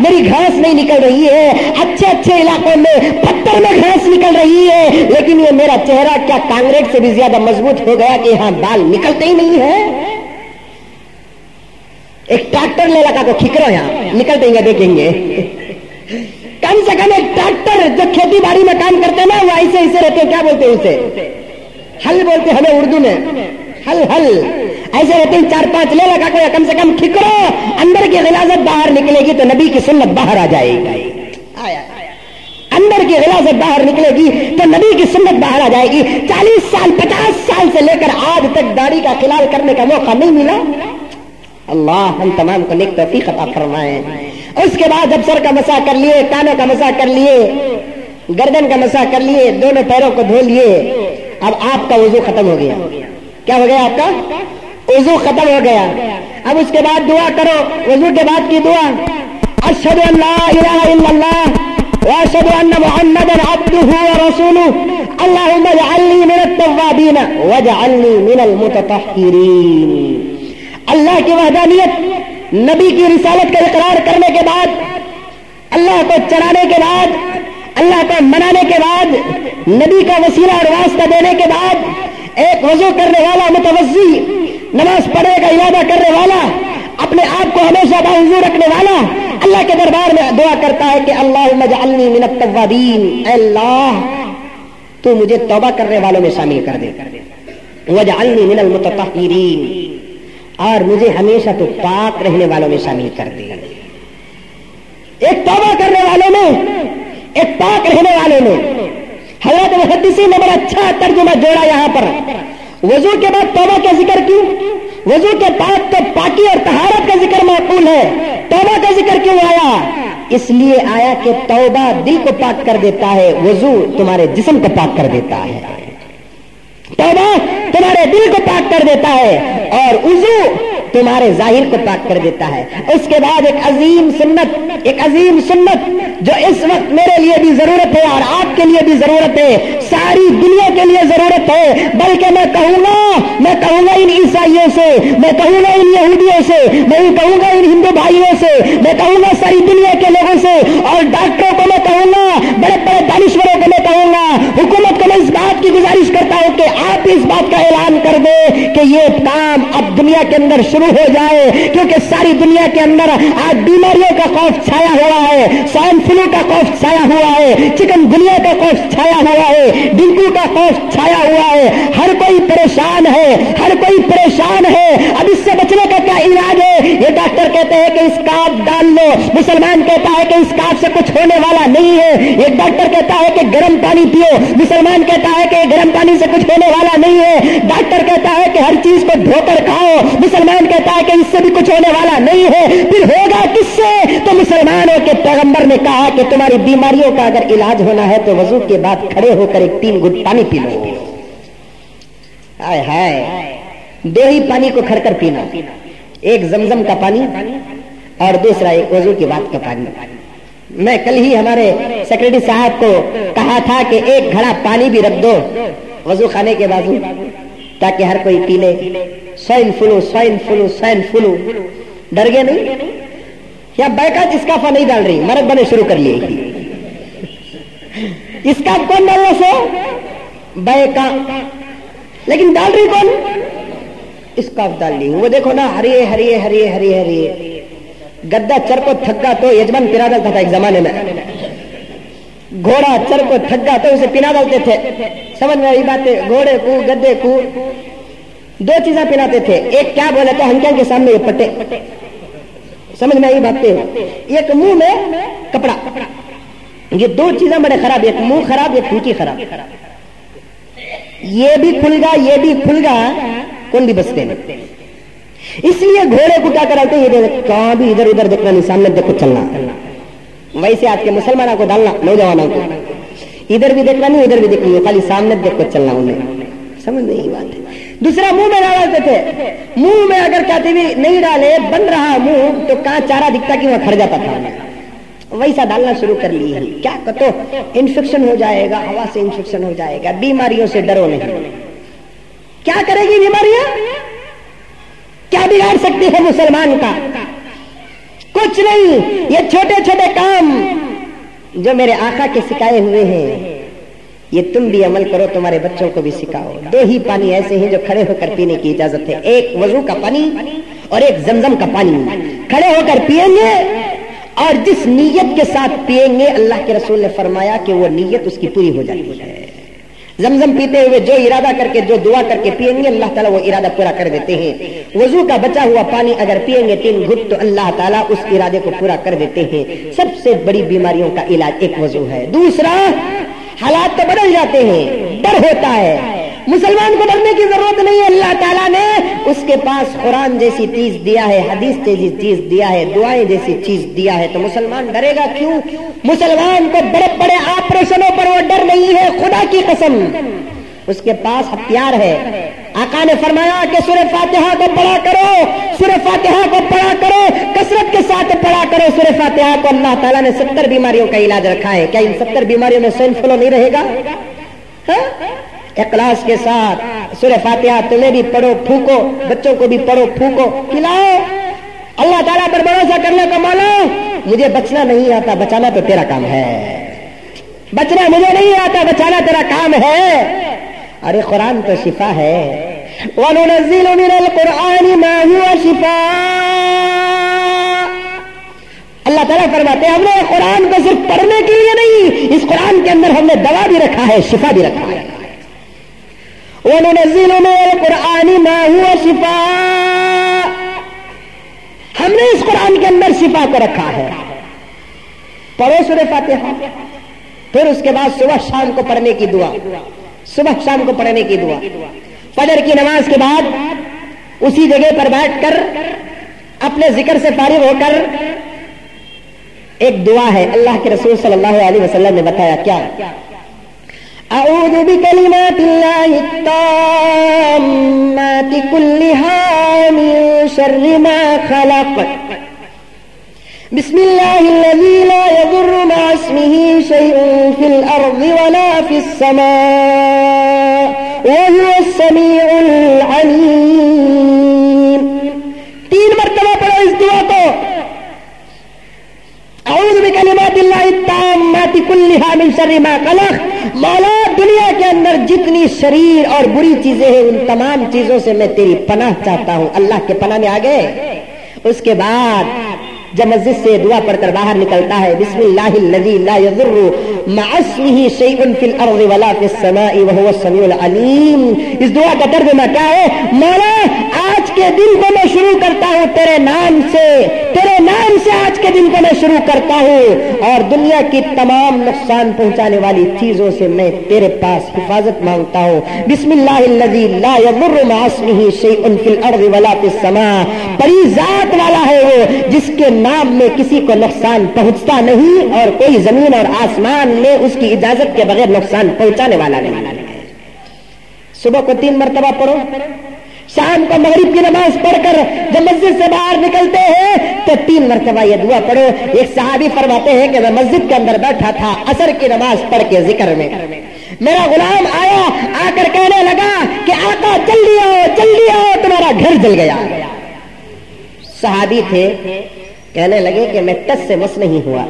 [SPEAKER 3] میری گھاس نہیں نکل رہی ہے. اچھے اچھے علاقوں میں پتھر میں گھاس نکل رہی ہے, لیکن یہ میرا چہرہ کیا کانگریٹ سے بھی زیادہ مضبوط ہو گیا کہ یہاں بال نکلتے ہی نہیں ہے. ایک ٹریکٹر لے لگا تو کھکرو یہاں نکلتے ہی دیکھیں گے. کم سے کم ایک ٹریکٹر جو کھیتی باڑی میں کام کرتے ہیں نا, وہ ایسے ایسے رہتے ہیں. کیا بولتے ہیں اسے؟ ہل بولتے ہمیں اردو میں, ہل ایسے رہتے ہیں. 4-5 لے لگا کو کم سے کم کھکرو, اندر کی غلاظت باہر نکلے گی تو نبی کی سنت باہر آ جائے گی. اندر کی غلاظت باہر نکلے گی تو نبی کی سنت باہر آ جائے گی. 40 سال 50 سال سے لے کر آج تک داڑھی کا خلال کرنے کا موقع نہیں ملا. اللہ ہم تمام کو نیک توفیق عطا فرمائے. اس کے بعد جب سر کا مسح کر لیے, کانوں کا مسح کر لیے, گردن کا مسح کر لیے, دونوں پیروں کو دھو لیے, اب آپ کا وضو ختم ہو گیا. کیا ہو گیا؟ آپ کا وضو ختم ہو گیا. اب اس کے بعد دعا کرو. وضو کے بعد کی دعا, اشہد ان لا الہ الا اللہ واشہد ان محمدا عبدہ ورسولہ اللہم اجعلنی من التوابین واجعلنی من المتطہرین. اللہ کی وحدانیت, نبی کی رسالت کا اقرار کرنے کے بعد, اللہ کو چڑھانے کے بعد, اللہ کو منانے کے بعد, نبی کا وسیلہ اور واسطہ دینے کے بعد, ایک وضو کرنے والا متوضی, نماز پڑھنے کا ارادہ کرنے والا, اپنے آپ کو ہمیشہ باوضو رکھنے والا, اللہ کے دربار میں دعا کرتا ہے کہ اللہم اجعلنی من التوابین, اے اللہ تو مجھے توبہ کرنے والوں میں شامل کر دے, واجعلنی من المتطہرین, اور مجھے ہمیشہ تو پاک رہنے والوں میں شامل کر دے. ایک توبہ کرنے والوں میں, ایک پاک رہنے والوں میں. حضرت محدثین نے بڑا اچھا ترجمہ جوڑا یہاں پر. وضو کے بعد توبہ کا ذکر کیوں؟ وضو کے بعد تو پاکی اور طہارت کا ذکر معقول ہے, توبہ کا ذکر کیوں آیا؟ اس لیے آیا کہ توبہ دل کو پاک کر دیتا ہے, وضو تمہارے جسم کو پاک کر دیتا ہے. توبہ تمہارے دل کو پاک کر دیتا ہے اور وضو تمہارے ظاہر کو پاک کر دیتا ہے. اس کے بعد ایک عظیم سنت جو اس وقت میرے لیے بھی ضرورت ہے اور آپ کے لیے بھی ضرورت ہے, ساری دنیا کے لیے ضرورت ہے, بلکہ میں کہوں گا ان عیسائیوں سے, میں کہوں گا ان یہودیوں سے, میں کہوں گا ان ہندو بھائیوں سے, میں کہوں گا ساری دنیا کے لوگوں سے, اور ڈاکٹروں کو میں کہوں گا, بڑے بڑے دانشوروں کو میں کہوں گا, حکومت کو میں اس بات کی گزارش کرتا ہوں کہ آپ اس بات کا اعلان کر دیں کہ یہ کام اب دنیا کے اندر شروع ہو جائے, کیونکہ ساری دنیا کے اندر آج بیماریوں کا خوف چھایا ہوا ہے, سوائن فلو کا خوف چھایا ہوا ہے, چکن گنیا کا خوف چھایا ہوا ہے, ڈینگو کا خوف چھایا ہوا ہے. ہر کوئی پریشان ہے. اب اس سے بچنے کا کیا علاج ہے؟ یہ ڈاکٹر کہتے ہیں کہ اسکارف ڈال لو، مسلمان کہتا ہے کہ اسکارف سے کچھ ہونے والا نہیں ہے، ایک ڈاکٹر کہتا ہے کہ گرم پانی پیو، مسلمان کہتا ہے کہ گرم پانی سے کچھ ہونے والا نہیں ہے، ڈاکٹر کہتا ہے کہ ہر چیز کو دھو کر کھاؤ، مسلمان کہتا ہے کہ اس سے بھی کچھ ہونے والا نہیں ہے، پھر ہوگا کس سے؟ تو مسلمانوں کے پیغمبر نے کہا کہ تمہاری بیماریوں کا اگر علاج ہونا ہے تو وضو کے بعد کھڑے ہو کر 3 گھٹ پانی پی لو۔ ہائے ہائے، 2 ہی پانی کو کھڑ کر پینا، ایک زمزم کا پانی اور دوسرا ایک وضو کے بعد کا پانی۔ میں کل ہی ہمارے سیکرٹری صاحب کو کہا تھا کہ 1 گھڑا پانی بھی رکھ دو وضو خانے کے بازو تاکہ ہر کوئی پی لے۔ Swine flu swine flu swine flu, ڈر گئے نہیں؟ یا بیکاج اسکافا نہیں ڈال رہی، مرد بنے شروع کر لیے۔ اسکاف کون ڈالنا سو؟ بیکا، لیکن ڈال رہی کون؟ اسکاف ڈال لی۔ وہ دیکھو نا، ہریے ہریے ہریے ہریے ہریے، گدا چر کو تھکا تو یجمان پینا ڈالتا تھا ایک زمانے میں، گھوڑا چر کو تھکا تو اسے پینا ڈالتے تھے۔ سمجھ میں آئی بات ہے؟ گھوڑے کو گدے کو 2 چیزیں پلاتے تھے، ایک کیا بولے تھے ہنکیاں کے سامنے یہ پٹے، سمجھ میں آئی بات ہے؟ ایک منہ میں کپڑا، یہ 2 چیزیں بڑے خراب، ایک منہ خراب ایک پھنکی خراب، یہ بھی کھل گا یہ بھی کھل گا، کون بھی بستے نہیں۔ اس لیے گھوڑے کو کیا کراتے ہیں، یہ کہاں بھی ادھر ادھر دیکھنا نہیں، سامنے دیکھو چلنا۔ ویسے آج کے مسلمانوں کو ڈالنا، نوجوانوں کو ادھر بھی دیکھنا نہیں ادھر بھی دیکھنا نہیں، خالی سامنے دیکھ کر چلنا انہیں، سمجھ نہیں بات ہے۔ دوسرا منہ میں ڈالتے تھے، منہ میں اگر کہتے بھی نہیں ڈالے بن رہا منہ تو کہاں چارہ دکھتا کہ وہاں کھڑ جاتا تھا، ویسا ڈالنا شروع کر لی ہے۔ کیا کہو انفیکشن ہو جائے گا، ہوا سے انفیکشن ہو جائے گا، بیماریوں سے ڈرو نہیں۔ کیا کرے گی بیماریاں؟ کیا بگاڑ سکتی ہے مسلمان کا؟ کچھ نہیں۔ یہ چھوٹے چھوٹے کام جو میرے آقا کے سکھائے ہوئے ہیں یہ تم بھی عمل کرو، تمہارے بچوں کو بھی سکھاؤ۔ 2 ہی پانی ایسے ہیں جو کھڑے ہو کر پینے کی اجازت ہے، ایک وضو کا پانی اور ایک زمزم کا پانی۔ کھڑے ہو کر پیئیں گے اور جس نیت کے ساتھ پیئیں گے اللہ کے رسول نے فرمایا کہ وہ نیت اس کی پوری ہو جاتی ہے۔ زمزم پیتے ہوئے جو ارادہ کر کے جو دعا کر کے پیئیں گے اللہ تعالیٰ وہ ارادہ پورا کر دیتے ہیں۔ وضو کا بچا ہوا پانی اگر پیئیں گے 3 گھٹ تو اللہ تعالیٰ اس ارادے کو پورا کر دیتے ہیں۔ سب سے بڑی بیماریوں کا علاج ایک وضو ہے۔ دوسرا، حالات تو بدل جاتے ہیں، ڈر ہوتا ہے، مسلمان کو ڈرنے کی ضرورت نہیں ہے، اللہ تعالیٰ نے اس کے پاس قرآن جیسی چیز دیا ہے، حدیث جیسی چیز دیا ہے، دعائیں جیسی چیز دیا ہے، تو مسلمان ڈرے گا کیوں؟ مسلمان کو بڑے بڑے آپریشنوں پر وہ ڈر نہیں ہے، خدا کی قسم اس کے پاس ہتھیار ہے۔ آقا نے فرمایا کہ سورہ فاتحہ کو پڑھا کرو، سورہ فاتحہ کو پڑھا کرو، کثرت کے ساتھ پڑھا کرو سورہ فاتحہ کو۔ اللہ تعالیٰ نے 70 بیماریوں کا علاج رکھا ہے، کیا ان 70 بیماریوں میں سوائن فلو نہیں رہے گا؟ اخلاص کے ساتھ سورہ فاتحہ تمہیں بھی پڑھو، پھونکو، بچوں کو بھی پڑھو، پھونکو، کھلاؤ۔ اللہ تعالیٰ پر بھروسہ کرنے کا مولا مجھے بچنا نہیں آتا، بچانا تو تیرا کام ہے، بچنا مجھے نہیں آتا، بچانا تیرا کام ہے۔ ارے قرآن تو شفا ہے، وَنُنَزِّلُ مِنَ الْقُرْآنِ مَا هُوَ شِفَاءٌ۔ اللہ تعالیٰ فرماتے ہیں ہم نے قرآن کو صرف پڑھنے کے لیے نہیں، اس قرآن کے اندر ہم نے دوا بھی رکھا ہے، شفا بھی رکھا ہے۔ وَنُنَزِّلُ مِنَ الْقُرْآنِ مَا هُوَ شِفَاءٌ، ہم نے اس قرآن کے اندر شفا کو رکھا ہے۔ پڑھو سورہ فاتحہ، پھر اس کے بعد صبح شام کو پڑھنے کی دعا، صبح شام کو پڑھنے کی دعا، فجر کی نماز کے بعد اسی جگہ پر بیٹھ کر اپنے ذکر سے فارغ ہو کر ایک دعا ہے، اللہ کے رسول صلی اللہ علیہ وسلم نے بتایا کیا؟ اعوذ بکلمات اللہ التامات کلھا من شر ما خلق، بسم اللہ الذی لا یضر مع اسمہ شیء فی الارض ولا فی السماء وهو السمیع العلیم۔ 3 مرتبہ پڑھو اس دعا کو، اعوذ بکلمات اللہ التامات کلھا من شر ما خلق، مولا دنیا کے اندر جتنی شریر اور بری چیزیں ہیں ان تمام چیزوں سے میں تیری پناہ چاہتا ہوں۔ اللہ کے پناہ میں آ گئے۔ اس کے بعد جب مسجد سے دعا پڑھ کر باہر نکلتا ہے، بسم اللہ الذی لا یضر مع اسمہ شیء فی الارض ولا فی السماء وهو السمیع العلیم۔ اس دعا کا ترجمہ کیا ہے؟ مولا آج کے دن کو میں شروع کرتا ہوں تیرے نام سے آج کے دن کو میں شروع کرتا ہوں اور دنیا کی تمام نقصان پہنچانے والی چیزوں سے میں تیرے پاس حفاظت مانگتا ہوں. بسم اللہ الذی لا یضر مع اسمہ شیء فی الارض ولا فی السماء. بڑی ذات والا ہے وہ جس کے نام میں کسی کو نقصان پہنچتا نہیں اور کوئی زمین اور آسمان میں اس کی اجازت کے بغیر نقصان پہنچانے والا نہیں. صبح کو 3 مرتبہ پڑھو, شام کو مغرب کی نماز پڑھ کر جب مسجد سے باہر نکلتے ہیں تو 3 مرتبہ یہ دعا پڑھو. ایک صحابی فرماتے ہیں کہ میں مسجد کے اندر بیٹھا تھا عصر کی نماز پڑھ کے ذکر میں, میرا غلام آیا, آ کر کہنے لگا کہ آقا جلدی آؤ تمہارا گھر جل گیا. صحابی تھے, کہنے لگے کہ میں ٹس سے مس نہیں ہوا,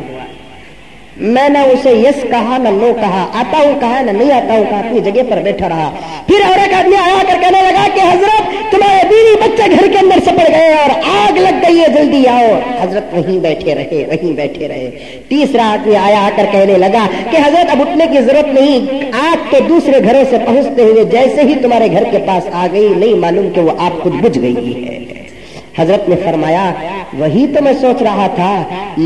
[SPEAKER 3] میں نے اسے یس کہا نہ نو کہا, آتا ہوں کہا نہ نہیں آتا ہوں کہا, اپنی جگہ پر بیٹھا رہا. پھر اور ایک آدمی آیا کر کہنے لگا کہ حضرت تمہارے بیوی بچے گھر کے اندر سپڑ گئے اور آگ لگ گئی ہے, جلدی آؤ. حضرت وہیں بیٹھے رہے. تیسرا آدمی آیا آ کر کہنے لگا کہ حضرت اب اٹھنے کی ضرورت نہیں, آگ تو دوسرے گھروں سے پہنچتے ہوئے جیسے ہی تمہارے گھر کے پاس آ گئی نہیں معلوم کہ وہ آگ خود بجھ گئی ہے. حضرت نے فرمایا وہی تو میں سوچ رہا تھا,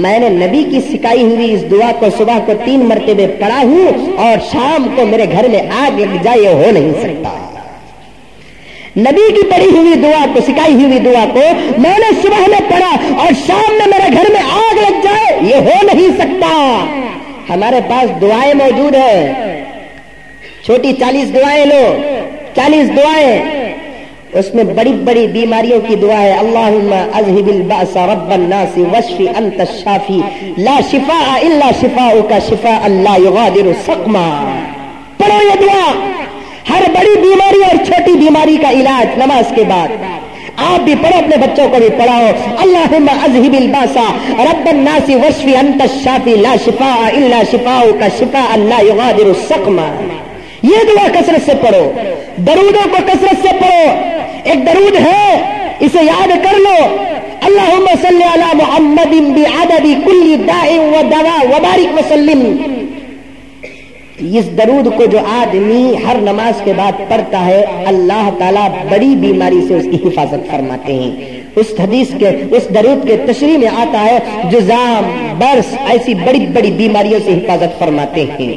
[SPEAKER 3] میں نے نبی کی سکھائی ہوئی اس دعا کو صبح کو 3 مرتبے پڑھا ہوں اور شام کو میرے گھر میں آگ لگ جائے, ہو نہیں سکتا. نبی کی پڑھی ہوئی دعا کو, سکھائی ہوئی دعا کو میں نے صبح میں پڑھا اور شام میں میرے گھر میں آگ لگ جائے, یہ ہو نہیں سکتا. ہمارے پاس دعائیں موجود ہیں, چھوٹی 40 دعائیں لو, 40 دعائیں, اس میں بڑی بڑی بیماریوں کی دعا ہے. اللہم اذہب البأس رب الناس واشف انت الشافی لا شفاء الا شفاؤک شفاء لا یغادر سقما. پڑھو یہ دعا, ہر بڑی بیماری اور چھوٹی بیماری کا علاج نماز کے بعد. آپ بھی پڑھو, اپنے بچوں کو بھی پڑھاؤ. اللہم اذہب البأس رب الناس واشف انت الشافی لا شفاء الا شفاؤک شفاء لا یغادر سقما. یہ دعا کثرت سے پڑھو, درودوں کو کثرت سے پڑھو. ایک درود ہے, اسے یاد کر لو, اللہم صلی علی محمد بعدد کل داء و دوا وبارک وسلم. اس درود کو جو آدمی ہر نماز کے بعد پڑھتا ہے اللہ تعالیٰ بڑی بیماری سے اس کی حفاظت فرماتے ہیں. اس حدیث کے اس درود کے تشریح میں آتا ہے جذام, برس, ایسی بڑی بڑی بیماریوں سے حفاظت فرماتے ہیں.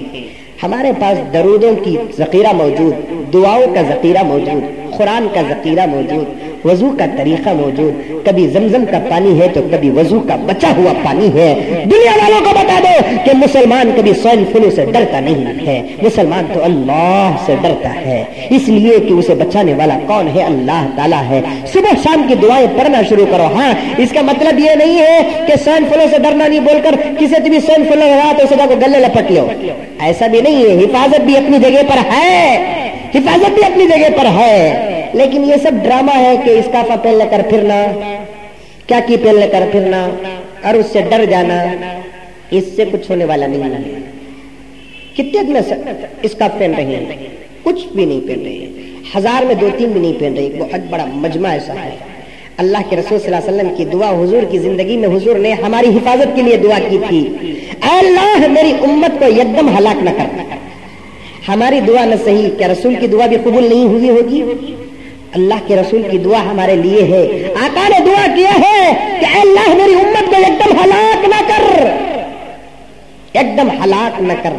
[SPEAKER 3] ہمارے پاس درودوں کی ذخیرہ موجود, دعاؤں کا ذخیرہ موجود, قرآن کا ذخیرہ موجود, وضو کا طریقہ موجود. کبھی زمزم کا پانی ہے تو کبھی وضو کا بچا ہوا پانی ہے. دنیا والوں کو بتا دو کہ مسلمان کبھی سوائن فلو سے ڈرتا نہیں ہے, مسلمان تو اللہ سے ڈرتا ہے, اس لیے کہ اسے بچانے والا کون ہے, اللہ تعالیٰ ہے. صبح شام کی دعائیں پڑھنا شروع کرو. ہاں, اس کا مطلب یہ نہیں ہے کہ سوائن فلو سے ڈرنا نہیں بول کر کسی سے بھی سوائن فلو لگا تو اسے کو گلے لپٹ لو, ایسا بھی نہیں ہے. حفاظت بھی اپنی جگہ پر ہے, حفاظت بھی اپنی جگہ پر ہے, لیکن یہ سب ڈرامہ ہے کہ اسکافا پہن لے کر پھرنا, کیا کی پہن لے کر پھرنا اور اس سے ڈر جانا, اس سے کچھ ہونے والا نہیں ہے. کتنے اتنے اسکاف پہن رہے ہیں, کچھ بھی نہیں پہن رہے, 1000 میں 2-3 بھی نہیں پہن رہے. بہت بڑا مجمع ایسا ہے. اللہ کے رسول صلی اللہ علیہ وسلم کی دعا, حضور کی زندگی میں حضور نے ہماری حفاظت کے لیے دعا کی تھی, اے اللہ میری امت کو یکدم ہلاک نہ کر. ہماری دعا نہ صحیح, کیا رسول کی دعا بھی قبول نہیں ہوئی ہوگی؟ اللہ کے رسول کی دعا ہمارے لیے ہے. آقا نے دعا کیا ہے کہ اے اللہ میری امت کو یکدم ہلاک نہ کر, یکدم ہلاک نہ کر.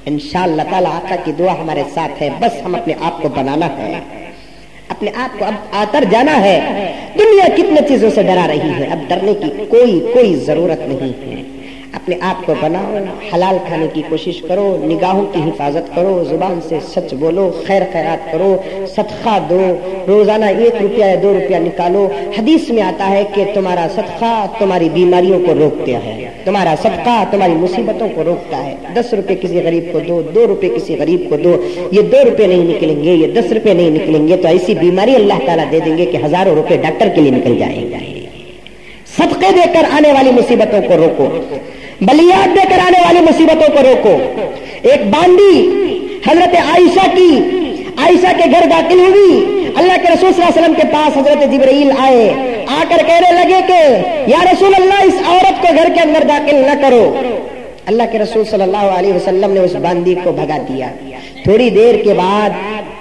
[SPEAKER 3] انشاءاللہ تعالی آقا کی دعا ہمارے ساتھ ہے. بس ہم اپنے آپ کو بنانا ہے, اپنے آپ کو اب آتر جانا ہے. دنیا کتنے چیزوں سے ڈرا رہی ہے, اب ڈرنے کی کوئی ضرورت نہیں ہے. اپنے آپ کو بناؤ, حلال کھانے کی کوشش کرو, نگاہوں کی حفاظت کرو, زبان سے سچ بولو, خیر خیرات کرو, صدقہ دو, روزانہ 1 روپیہ یا 2 روپیہ نکالو. حدیث میں آتا ہے کہ تمہارا صدقہ تمہاری بیماریوں کو روکتا ہے, تمہارا صدقہ تمہاری مصیبتوں کو روکتا ہے. 10 روپے کسی غریب کو دو, 2 روپے کسی غریب کو دو. یہ 2 روپے نہیں نکلیں گے, یہ 10 روپے نہیں نکلیں گے تو ایسی بیماری اللہ تعالیٰ دے دیں گے کہ ہزاروں روپے ڈاکٹر کے لیے نکل جائیں گے. صدقے دے کر آنے والی مصیبتوں کو روکو, بلیات دے کر آنے والی مصیبتوں کو روکو. ایک باندی حضرت عائشہ کے گھر داخل ہوئی. اللہ کے رسول صلی اللہ علیہ وسلم کے پاس حضرت جبرائیل آئے, آ کر کہنے لگے کہ یا رسول اللہ اس عورت کو گھر کے اندر داخل نہ کرو. اللہ کے رسول صلی اللہ علیہ وسلم نے اس باندی کو بھگا دیا. تھوڑی دیر کے بعد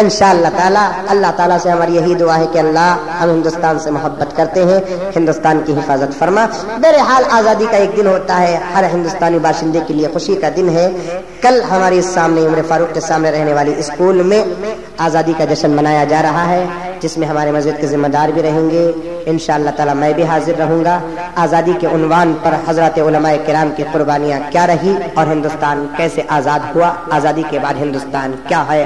[SPEAKER 2] انشاءاللہ تعالی اللہ تعالیٰ سے ہماری یہی دعا ہے کہ اللہ ہم ہندوستان سے محبت کرتے ہیں، ہندوستان کی حفاظت فرما۔ بہرحال آزادی کا ایک دن ہوتا ہے، ہر ہندوستانی باشندے کے لیے خوشی کا دن ہے۔ کل ہمارے سامنے عمر فاروق کے سامنے رہنے والی اسکول میں آزادی کا جشن منایا جا رہا ہے، جس میں ہمارے مسجد کے ذمہ دار بھی رہیں گے، انشاءاللہ تعالی میں بھی حاضر رہوں گا۔ آزادی کے عنوان پر حضرات علماء کرام کی قربانیاں کیا رہی اور ہندوستان کیسے آزاد ہوا، آزادی کے بعد ہندوستان کیا ہے،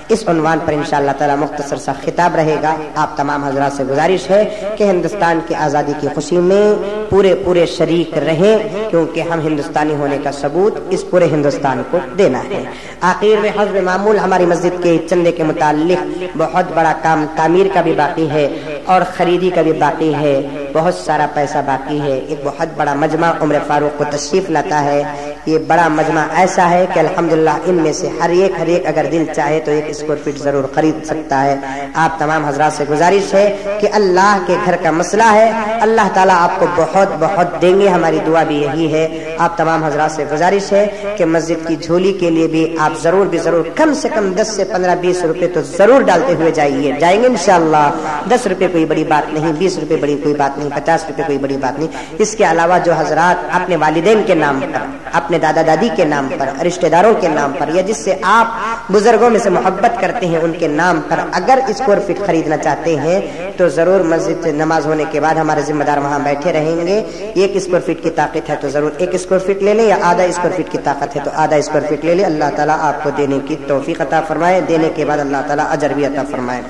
[SPEAKER 2] اس عنوان پر انشاءاللہ تعالی مختصر سا خطاب رہے گا۔ آپ تمام حضرات سے گزارش ہے کہ ہندوستان کی آزادی کی خوشی میں پورے شریک رہیں، کیونکہ ہم ہندوستانی ہونے کا ثبوت اس پورے ہندوستان کو دینا ہے۔ آخر میں حسب معمول ہماری مسجد کے چندے کے متعلق بہت بڑا کام تعمیر کا بھی باقی ہے اور خریدی کا بھی باقی ہے، بہت سارا پیسہ باقی ہے۔ ایک بہت بڑا مجمع عمر فاروق کو تشریف لاتا ہے، یہ بڑا مجمع ایسا ہے کہ الحمدللہ ان میں سے ہر ایک اگر دل چاہے تو 1 اسکوائر فٹ ضرور خرید سکتا ہے۔ آپ تمام حضرات سے گزارش ہے کہ اللہ کے گھر کا مسئلہ ہے، اللہ تعالیٰ آپ کو بہت دیں گے، ہماری دعا بھی یہی ہے۔ آپ تمام حضرات سے گزارش ہے کہ مسجد کی جھولی کے لیے بھی آپ ضرور کم سے کم 10 سے 15-20 روپے تو ضرور ڈالتے ہوئے جائیں گے انشاءاللہ۔ 10 روپے کوئی بڑی بات نہیں، 20 روپے بڑی کوئی بات نہیں، 50 روپے کوئی بڑی بات نہیں۔ اس کے علاوہ جو حضرات اپنے والدین کے نام پر، اپنے دادا دادی کے نام پر، رشتہ داروں کے نام پر، یا جس سے آپ بزرگوں میں سے محبت کرتے ہیں ان کے نام پر اگر اسکوائر فٹ خریدنا چاہتے ہیں تو ضرور مسجد نماز ہونے کے بعد ہمارے ذمہ دار وہاں بیٹھے رہیں گے۔ 1 اسکوائر فٹ کی طاقت ہے تو ضرور 1 اسکوائر فٹ لے لیں، یا آدھا اسکوائر فٹ کی طاقت ہے تو آدھا اسکوائر فٹ لے لیں۔ اللہ تعالیٰ آپ کو دینے کی توفیق عطا فرمائے، دینے کے بعد اللہ تعالیٰ اجر بھی عطا فرمائے۔